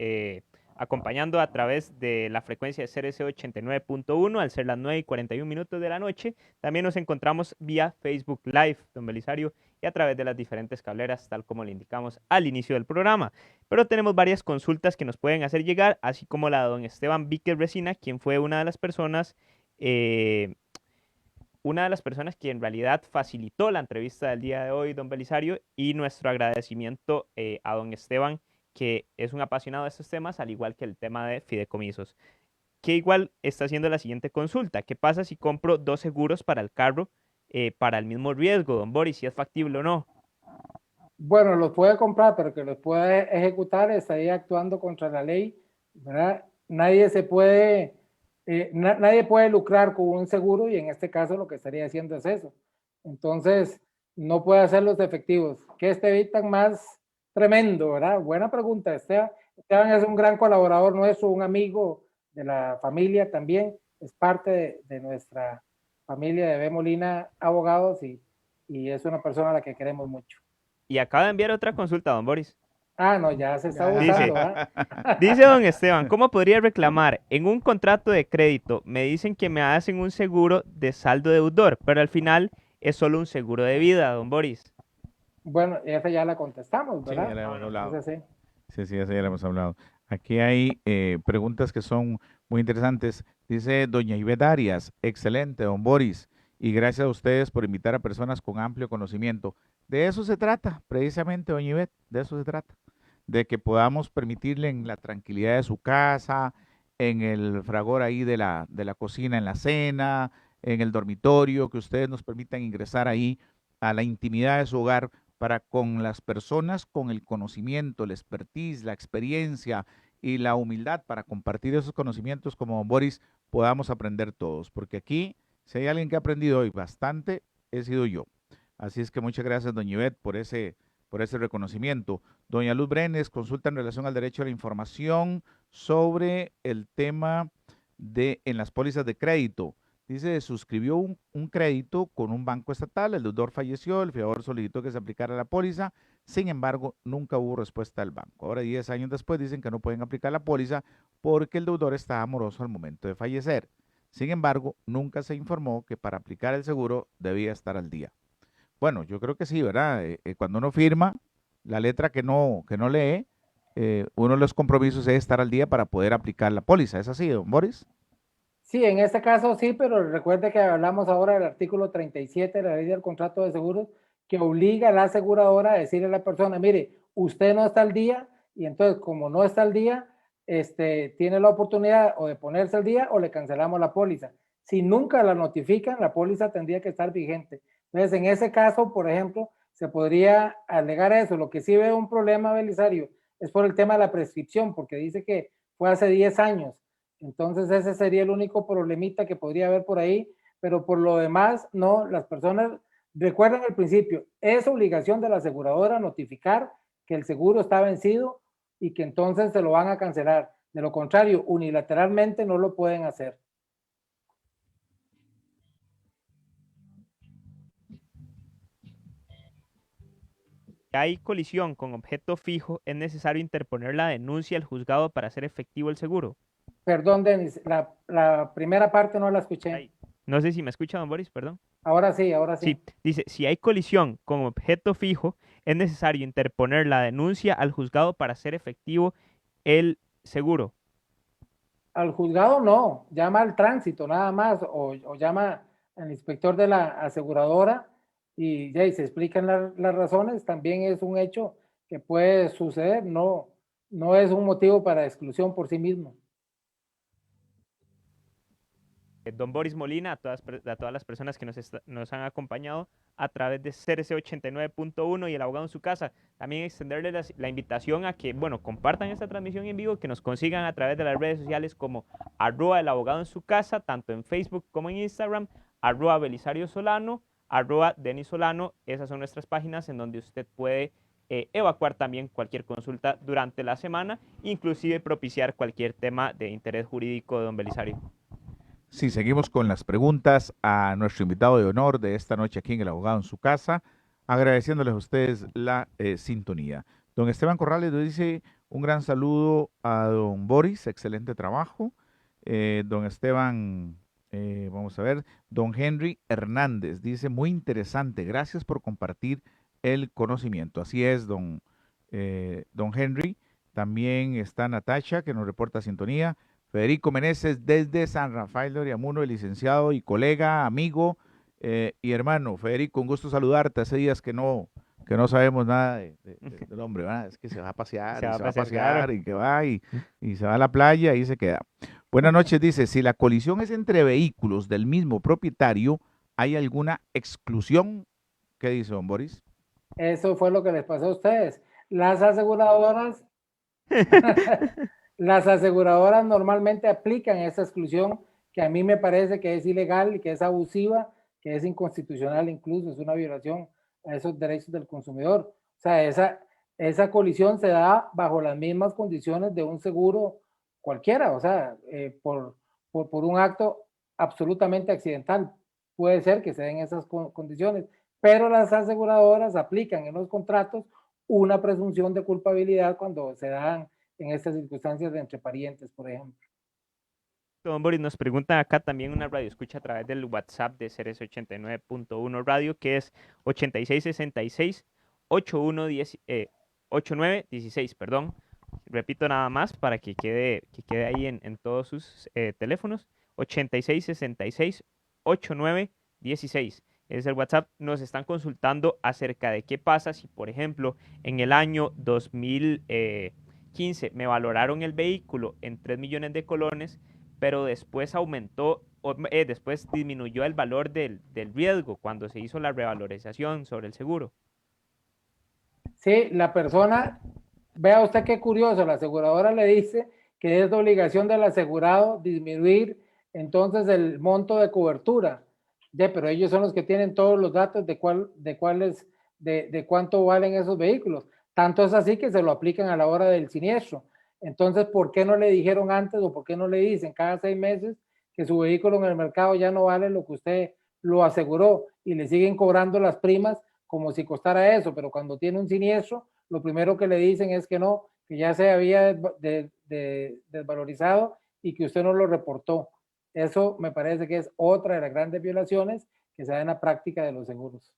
acompañando a través de la frecuencia de CRC 89.1 al ser las 9:41 de la noche. También nos encontramos vía Facebook Live, don Belisario, y a través de las diferentes cableras, tal como le indicamos al inicio del programa. Pero tenemos varias consultas que nos pueden hacer llegar, así como la de don Esteban Víquez Resina, quien fue una de las personas que en realidad facilitó la entrevista del día de hoy, don Belisario, y nuestro agradecimiento a don Esteban, que es un apasionado de estos temas, al igual que el tema de fideicomisos, que igual está haciendo la siguiente consulta. ¿Qué pasa si compro 2 seguros para el carro para el mismo riesgo, don Boris, si es factible o no? Bueno, los puede comprar, pero que los pueda ejecutar estaría actuando contra la ley, ¿verdad? Nadie puede lucrar con un seguro y en este caso lo que estaría haciendo es eso. Entonces, no puede hacerlos efectivos. ¿Qué es evitan más tremendo, verdad? Buena pregunta, Esteban. Esteban es un gran colaborador nuestro, un amigo de la familia también, es parte de nuestra familia de B. Molina Abogados y es una persona a la que queremos mucho. Y acaba de enviar otra consulta, don Boris. Ah, no, ya se está Dice, usando, ¿ah? dice don Esteban, ¿cómo podría reclamar? En un contrato de crédito me dicen que me hacen un seguro de saldo deudor, pero al final es solo un seguro de vida, don Boris. Bueno, esa ya la contestamos, Sí, ¿verdad? ya le hemos hablado. Sí. Sí, esa ya le hemos hablado. Aquí hay preguntas que son muy interesantes. Dice doña Ivette Arias, excelente, don Boris, y gracias a ustedes por invitar a personas con amplio conocimiento. De eso se trata, precisamente, doña Ivette, de eso se trata. De que podamos permitirle en la tranquilidad de su casa, en el fragor ahí de la cocina, en la cena, en el dormitorio, que ustedes nos permitan ingresar ahí a la intimidad de su hogar para con las personas con el conocimiento, la expertise, la experiencia y la humildad para compartir esos conocimientos como don Boris podamos aprender todos, porque aquí si hay alguien que ha aprendido hoy bastante, he sido yo. Así es que muchas gracias, doña Ivette, por ese reconocimiento. Doña Luz Brenes consulta en relación al derecho a la información sobre el tema de en las pólizas de crédito. Dice, suscribió un crédito con un banco estatal, el deudor falleció, el fiador solicitó que se aplicara la póliza, sin embargo, nunca hubo respuesta del banco. Ahora, 10 años después, dicen que no pueden aplicar la póliza porque el deudor estaba moroso al momento de fallecer. Sin embargo, nunca se informó que para aplicar el seguro debía estar al día. Bueno, yo creo que sí, ¿verdad? Cuando uno firma la letra que no lee, uno de los compromisos es estar al día para poder aplicar la póliza. ¿Es así, don Boris? Sí, en este caso sí, pero recuerde que hablamos ahora del artículo 37 de la ley del contrato de seguros que obliga a la aseguradora a decirle a la persona, mire, usted no está al día y entonces como no está al día, tiene la oportunidad o de ponerse al día o le cancelamos la póliza. Si nunca la notifican, la póliza tendría que estar vigente. Entonces, en ese caso, por ejemplo, se podría alegar eso. Lo que sí veo un problema, Belisario, es por el tema de la prescripción, porque dice que fue hace 10 años. Entonces ese sería el único problemita que podría haber por ahí, pero por lo demás, no, las personas recuerden al principio, es obligación de la aseguradora notificar que el seguro está vencido y que entonces se lo van a cancelar. De lo contrario, unilateralmente no lo pueden hacer. Si hay colisión con objeto fijo, es necesario interponer la denuncia al juzgado para hacer efectivo el seguro. Perdón, Denis, la primera parte no la escuché. Ay, no sé si me escucha, don Boris, perdón. Ahora sí, ahora sí. Sí, dice, si hay colisión con objeto fijo, es necesario interponer la denuncia al juzgado para hacer efectivo el seguro. Al juzgado no, llama al tránsito nada más o llama al inspector de la aseguradora y ya, y se explican las razones. También es un hecho que puede suceder, no, no es un motivo para exclusión por sí mismo. Don Boris Molina, a todas las personas que nos han acompañado a través de CRC 89.1 y el abogado en su casa. También extenderle la invitación a que, bueno, compartan esta transmisión en vivo, que nos consigan a través de las redes sociales como @el abogado en su casa, tanto en Facebook como en Instagram, @Belisario Solano, @Denis Solano. Esas son nuestras páginas en donde usted puede evacuar también cualquier consulta durante la semana, inclusive propiciar cualquier tema de interés jurídico de don Belisario. Sí, seguimos con las preguntas a nuestro invitado de honor de esta noche aquí en El Abogado en su casa, agradeciéndoles a ustedes la sintonía. Don Esteban Corrales nos dice un gran saludo a don Boris, excelente trabajo. Don Esteban, vamos a ver, don Henry Hernández dice muy interesante, gracias por compartir el conocimiento. Así es, don Henry. También está Natasha que nos reporta sintonía. Federico Meneses desde San Rafael de Oriamuno, el licenciado y colega, amigo y hermano. Federico, un gusto saludarte. Hace días que no sabemos nada del hombre, ¿verdad? Es que se va a pasear, se va a pasear, claro, y que va y se va a la playa y se queda. Buenas noches, dice, si la colisión es entre vehículos del mismo propietario, ¿hay alguna exclusión? ¿Qué dice don Boris? Eso fue lo que les pasó a ustedes. Las aseguradoras... Las aseguradoras normalmente aplican esa exclusión que a mí me parece que es ilegal y que es abusiva, que es inconstitucional incluso, es una violación a esos derechos del consumidor. O sea, esa colisión se da bajo las mismas condiciones de un seguro cualquiera, o sea, por un acto absolutamente accidental. Puede ser que se den esas condiciones, pero las aseguradoras aplican en los contratos una presunción de culpabilidad cuando se dan en estas circunstancias de entre parientes, por ejemplo. Don Boris, nos preguntan acá también una radio escucha a través del WhatsApp de CRS 89.1 Radio, que es 8666-8916, perdón. Repito nada más para que quede ahí en todos sus teléfonos. 8666-8916. Es el WhatsApp. Nos están consultando acerca de qué pasa si, por ejemplo, en el año 2015 me valoraron el vehículo en 3 millones de colones, pero después después disminuyó el valor del riesgo cuando se hizo la revalorización sobre el seguro. Sí, la persona, vea usted qué curioso, la aseguradora le dice que es de obligación del asegurado disminuir entonces el monto de cobertura. Pero ellos son los que tienen todos los datos de cuánto valen esos vehículos. Tanto es así que se lo aplican a la hora del siniestro. Entonces, ¿por qué no le dijeron antes o por qué no le dicen cada 6 meses que su vehículo en el mercado ya no vale lo que usted lo aseguró y le siguen cobrando las primas como si costara eso? Pero cuando tiene un siniestro, lo primero que le dicen es que no, que ya se había desvalorizado y que usted no lo reportó. Eso me parece que es otra de las grandes violaciones que se da en la práctica de los seguros.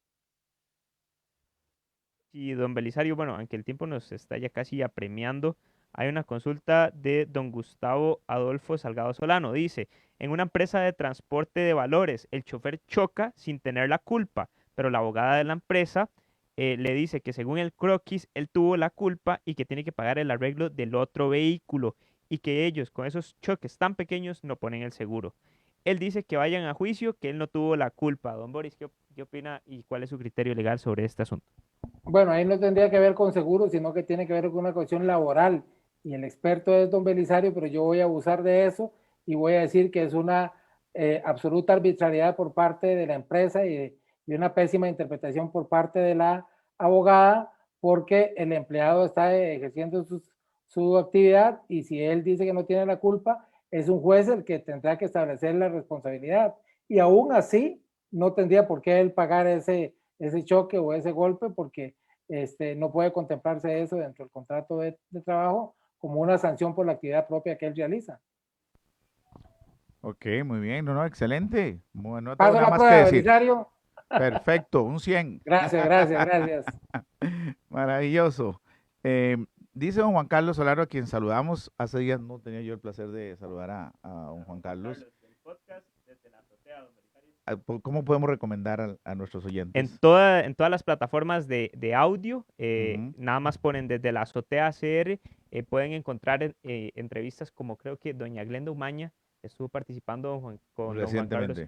Y don Belisario, bueno, aunque el tiempo nos está ya casi apremiando, hay una consulta de don Gustavo Adolfo Salgado Solano. Dice, en una empresa de transporte de valores, el chofer choca sin tener la culpa, pero la abogada de la empresa le dice que según el croquis, él tuvo la culpa y que tiene que pagar el arreglo del otro vehículo y que ellos con esos choques tan pequeños no ponen el seguro. Él dice que vayan a juicio, que él no tuvo la culpa. Don Boris, ¿qué opina y cuál es su criterio legal sobre este asunto? Bueno, ahí no tendría que ver con seguro, sino que tiene que ver con una cuestión laboral. Y el experto es don Belisario, pero yo voy a abusar de eso y voy a decir que es una absoluta arbitrariedad por parte de la empresa y una pésima interpretación por parte de la abogada, porque el empleado está ejerciendo sus su actividad, y si él dice que no tiene la culpa, es un juez el que tendrá que establecer la responsabilidad. Y aún así, no tendría por qué él pagar ese choque o ese golpe, porque no puede contemplarse eso dentro del contrato de trabajo como una sanción por la actividad propia que él realiza. Ok, muy bien, no, excelente. Bueno, no tengo Paso nada la más que prueba, decir. Belisario. Perfecto, un 100. Gracias. Maravilloso. Dice don Juan Carlos Solaro, a quien saludamos. Hace días no tenía yo el placer de saludar a don Juan Carlos. ¿Cómo podemos recomendar a nuestros oyentes? En todas las plataformas de audio, nada más ponen desde la azotea CR, pueden encontrar entrevistas como creo que doña Glenda Umaña estuvo participando con don Juan Carlos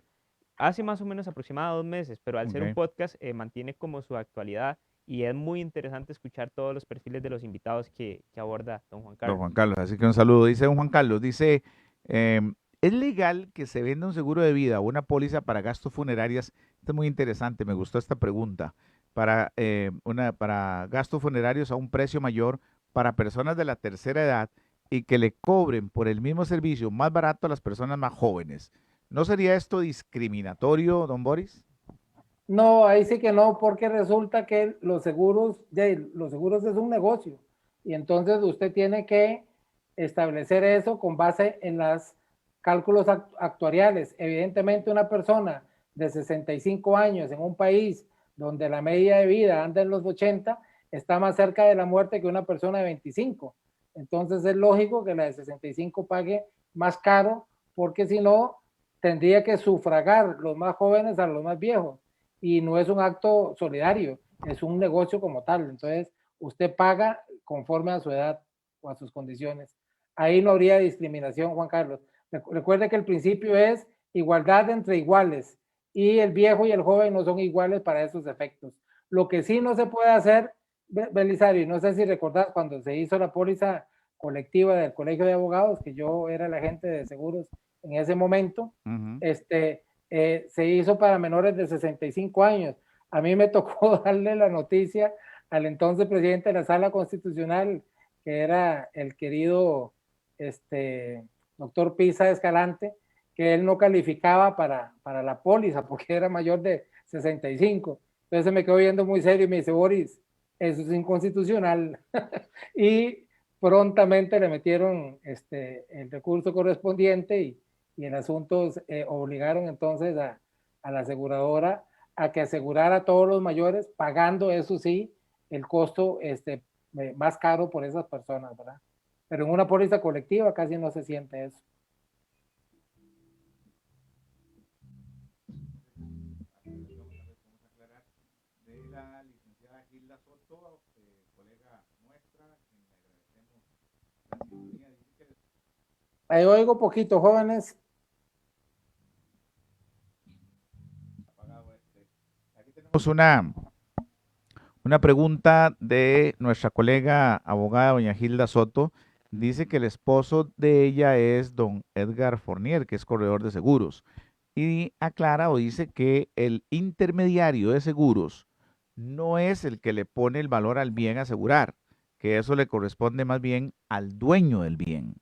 hace más o menos aproximadamente 2 meses, pero al ser un podcast mantiene como su actualidad y es muy interesante escuchar todos los perfiles de los invitados que aborda don Juan Carlos. Don Juan Carlos, así que un saludo. Dice don Juan Carlos, dice, ¿es legal que se venda un seguro de vida o una póliza para gastos funerarias? Esto es muy interesante, me gustó esta pregunta. Para gastos funerarios a un precio mayor para personas de la tercera edad y que le cobren por el mismo servicio más barato a las personas más jóvenes. ¿No sería esto discriminatorio, don Boris? No, ahí sí que no, porque resulta que los seguros es un negocio y entonces usted tiene que establecer eso con base en los cálculos actuariales. Evidentemente una persona de 65 años en un país donde la media de vida anda en los 80, está más cerca de la muerte que una persona de 25. Entonces es lógico que la de 65 pague más caro, porque si no, tendría que sufragar los más jóvenes a los más viejos. Y no es un acto solidario, es un negocio como tal. Entonces, usted paga conforme a su edad o a sus condiciones. Ahí no habría discriminación, Juan Carlos. Recuerde que el principio es igualdad entre iguales y el viejo y el joven no son iguales para esos efectos. Lo que sí no se puede hacer, Belisario, no sé si recordás cuando se hizo la póliza colectiva del Colegio de Abogados, que yo era el agente de seguros en ese momento, se hizo para menores de 65 años. A mí me tocó darle la noticia al entonces presidente de la Sala Constitucional, que era el querido doctor Pisa Escalante, que él no calificaba para la póliza porque era mayor de 65. Entonces me quedó viendo muy serio y me dice, Boris, eso es inconstitucional. Y prontamente le metieron el recurso correspondiente y el asunto obligaron entonces a la aseguradora a que asegurara a todos los mayores, pagando eso sí, el costo más caro por esas personas, ¿verdad? Pero en una póliza colectiva casi no se siente eso. De la licenciada Gilda Soto, colega nuestra, quien le agradecemos la sintonía. Ahí oigo poquito, jóvenes. Aquí tenemos una pregunta de nuestra colega abogada, doña Gilda Soto. Dice que el esposo de ella es don Edgar Fournier, que es corredor de seguros. Y aclara o dice que el intermediario de seguros no es el que le pone el valor al bien a asegurar, que eso le corresponde más bien al dueño del bien.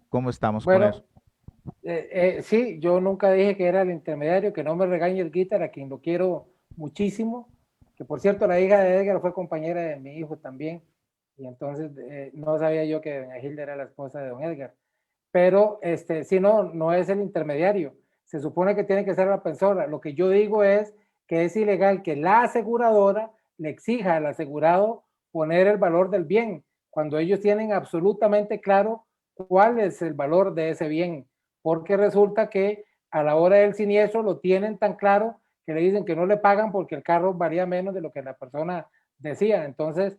¿Cómo estamos con eso? Sí, yo nunca dije que era el intermediario, que no me regañe el Guitar, a quien lo quiero muchísimo, que por cierto la hija de Edgar fue compañera de mi hijo también, y entonces no sabía yo que doña Gilda era la esposa de don Edgar, pero si no es el intermediario, se supone que tiene que ser la persona. Lo que yo digo es que es ilegal que la aseguradora le exija al asegurado poner el valor del bien, cuando ellos tienen absolutamente claro cuál es el valor de ese bien, porque resulta que a la hora del siniestro lo tienen tan claro que le dicen que no le pagan porque el carro valía menos de lo que la persona decía. Entonces,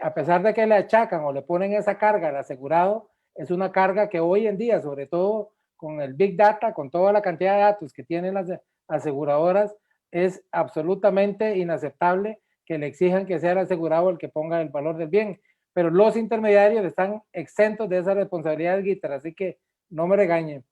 a pesar de que le achacan o le ponen esa carga al asegurado, es una carga que hoy en día, sobre todo con el Big Data, con toda la cantidad de datos que tienen las aseguradoras, es absolutamente inaceptable que le exijan que sea el asegurado el que ponga el valor del bien. Pero los intermediarios están exentos de esa responsabilidad, Guitar, así que no me regañen.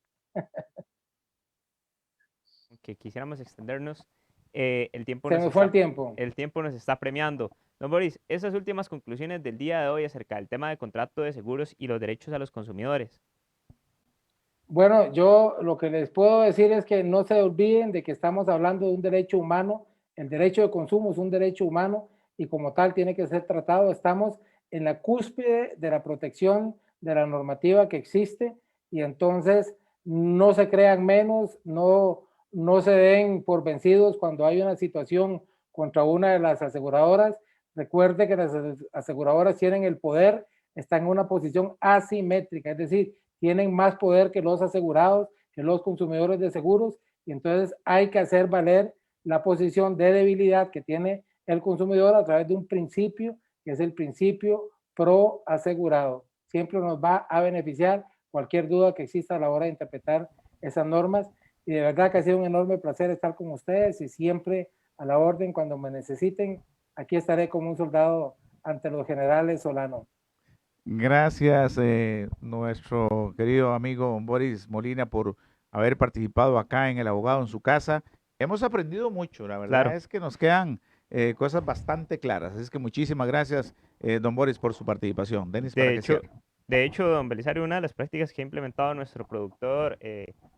Que quisiéramos extendernos El tiempo Se nos nos fue el está, tiempo. el tiempo nos está premiando. Don Boris, esas últimas conclusiones del día de hoy acerca del tema del contrato de seguros y los derechos a los consumidores. Bueno, yo lo que les puedo decir es que no se olviden de que estamos hablando de un derecho humano. El derecho de consumo es un derecho humano y como tal tiene que ser tratado. Estamos en la cúspide de la protección de la normativa que existe y entonces no se crean menos, no se den por vencidos cuando hay una situación contra una de las aseguradoras. Recuerde que las aseguradoras tienen el poder, están en una posición asimétrica, es decir, tienen más poder que los asegurados, que los consumidores de seguros, y entonces hay que hacer valer la posición de debilidad que tiene el consumidor a través de un principio, que es el principio pro asegurado. Siempre nos va a beneficiar cualquier duda que exista a la hora de interpretar esas normas, y de verdad que ha sido un enorme placer estar con ustedes y siempre a la orden cuando me necesiten. Aquí estaré como un soldado ante los generales Solano. Gracias, nuestro querido amigo Boris Molina, por haber participado acá en El Abogado en su casa. Hemos aprendido mucho, la verdad Claro. es que nos quedan cosas bastante claras. Así que muchísimas gracias, don Boris, por su participación. Denis, para De que hecho, cierre. de hecho, don Belisario, una de las prácticas que ha implementado nuestro productor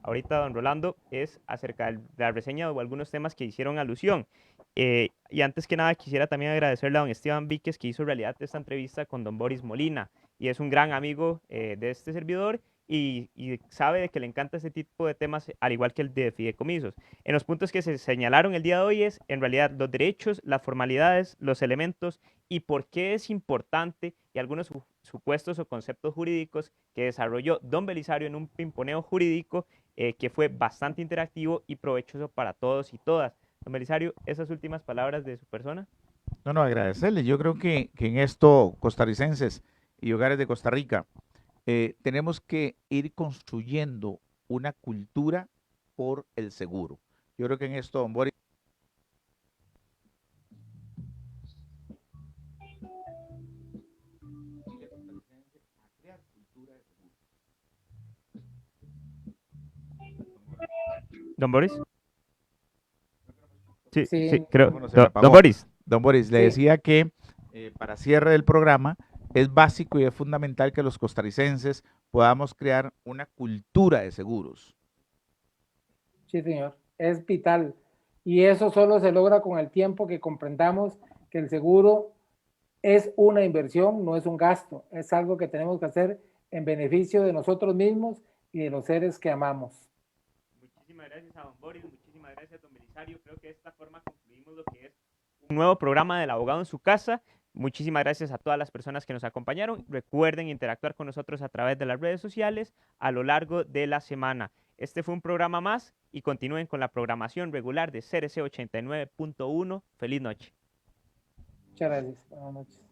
ahorita, don Rolando, es acerca de la reseña o algunos temas que hicieron alusión. Y antes que nada, quisiera también agradecerle a don Esteban Víquez que hizo realidad esta entrevista con don Boris Molina. Y es un gran amigo de este servidor y sabe de que le encanta este tipo de temas, al igual que el de fideicomisos. En los puntos que se señalaron el día de hoy es, en realidad, los derechos, las formalidades, los elementos y por qué es importante y algunos supuestos o conceptos jurídicos que desarrolló don Belisario en un pimponeo jurídico que fue bastante interactivo y provechoso para todos y todas. Don Belisario, esas últimas palabras de su persona. No, no, agradecerle. Yo creo que en esto, costarricenses y hogares de Costa Rica, tenemos que ir construyendo una cultura por el seguro. Yo creo que en esto, don Boris, Don Boris. Sí, sí, Sí, creo. bueno, se me Don apagó. Boris. Don Boris, le sí. decía que para cierre del programa es básico y es fundamental que los costarricenses podamos crear una cultura de seguros. Sí, señor, es vital. Y eso solo se logra con el tiempo que comprendamos que el seguro es una inversión, no es un gasto, es algo que tenemos que hacer en beneficio de nosotros mismos y de los seres que amamos. Muchísimas gracias a don Boris, muchísimas gracias a don Belisario. Creo que de esta forma concluimos lo que es un nuevo programa del abogado en su casa. Muchísimas gracias a todas las personas que nos acompañaron. Recuerden interactuar con nosotros a través de las redes sociales a lo largo de la semana. Este fue un programa más y continúen con la programación regular de CRC 89.1. Feliz noche. Muchas gracias. Buenas noches.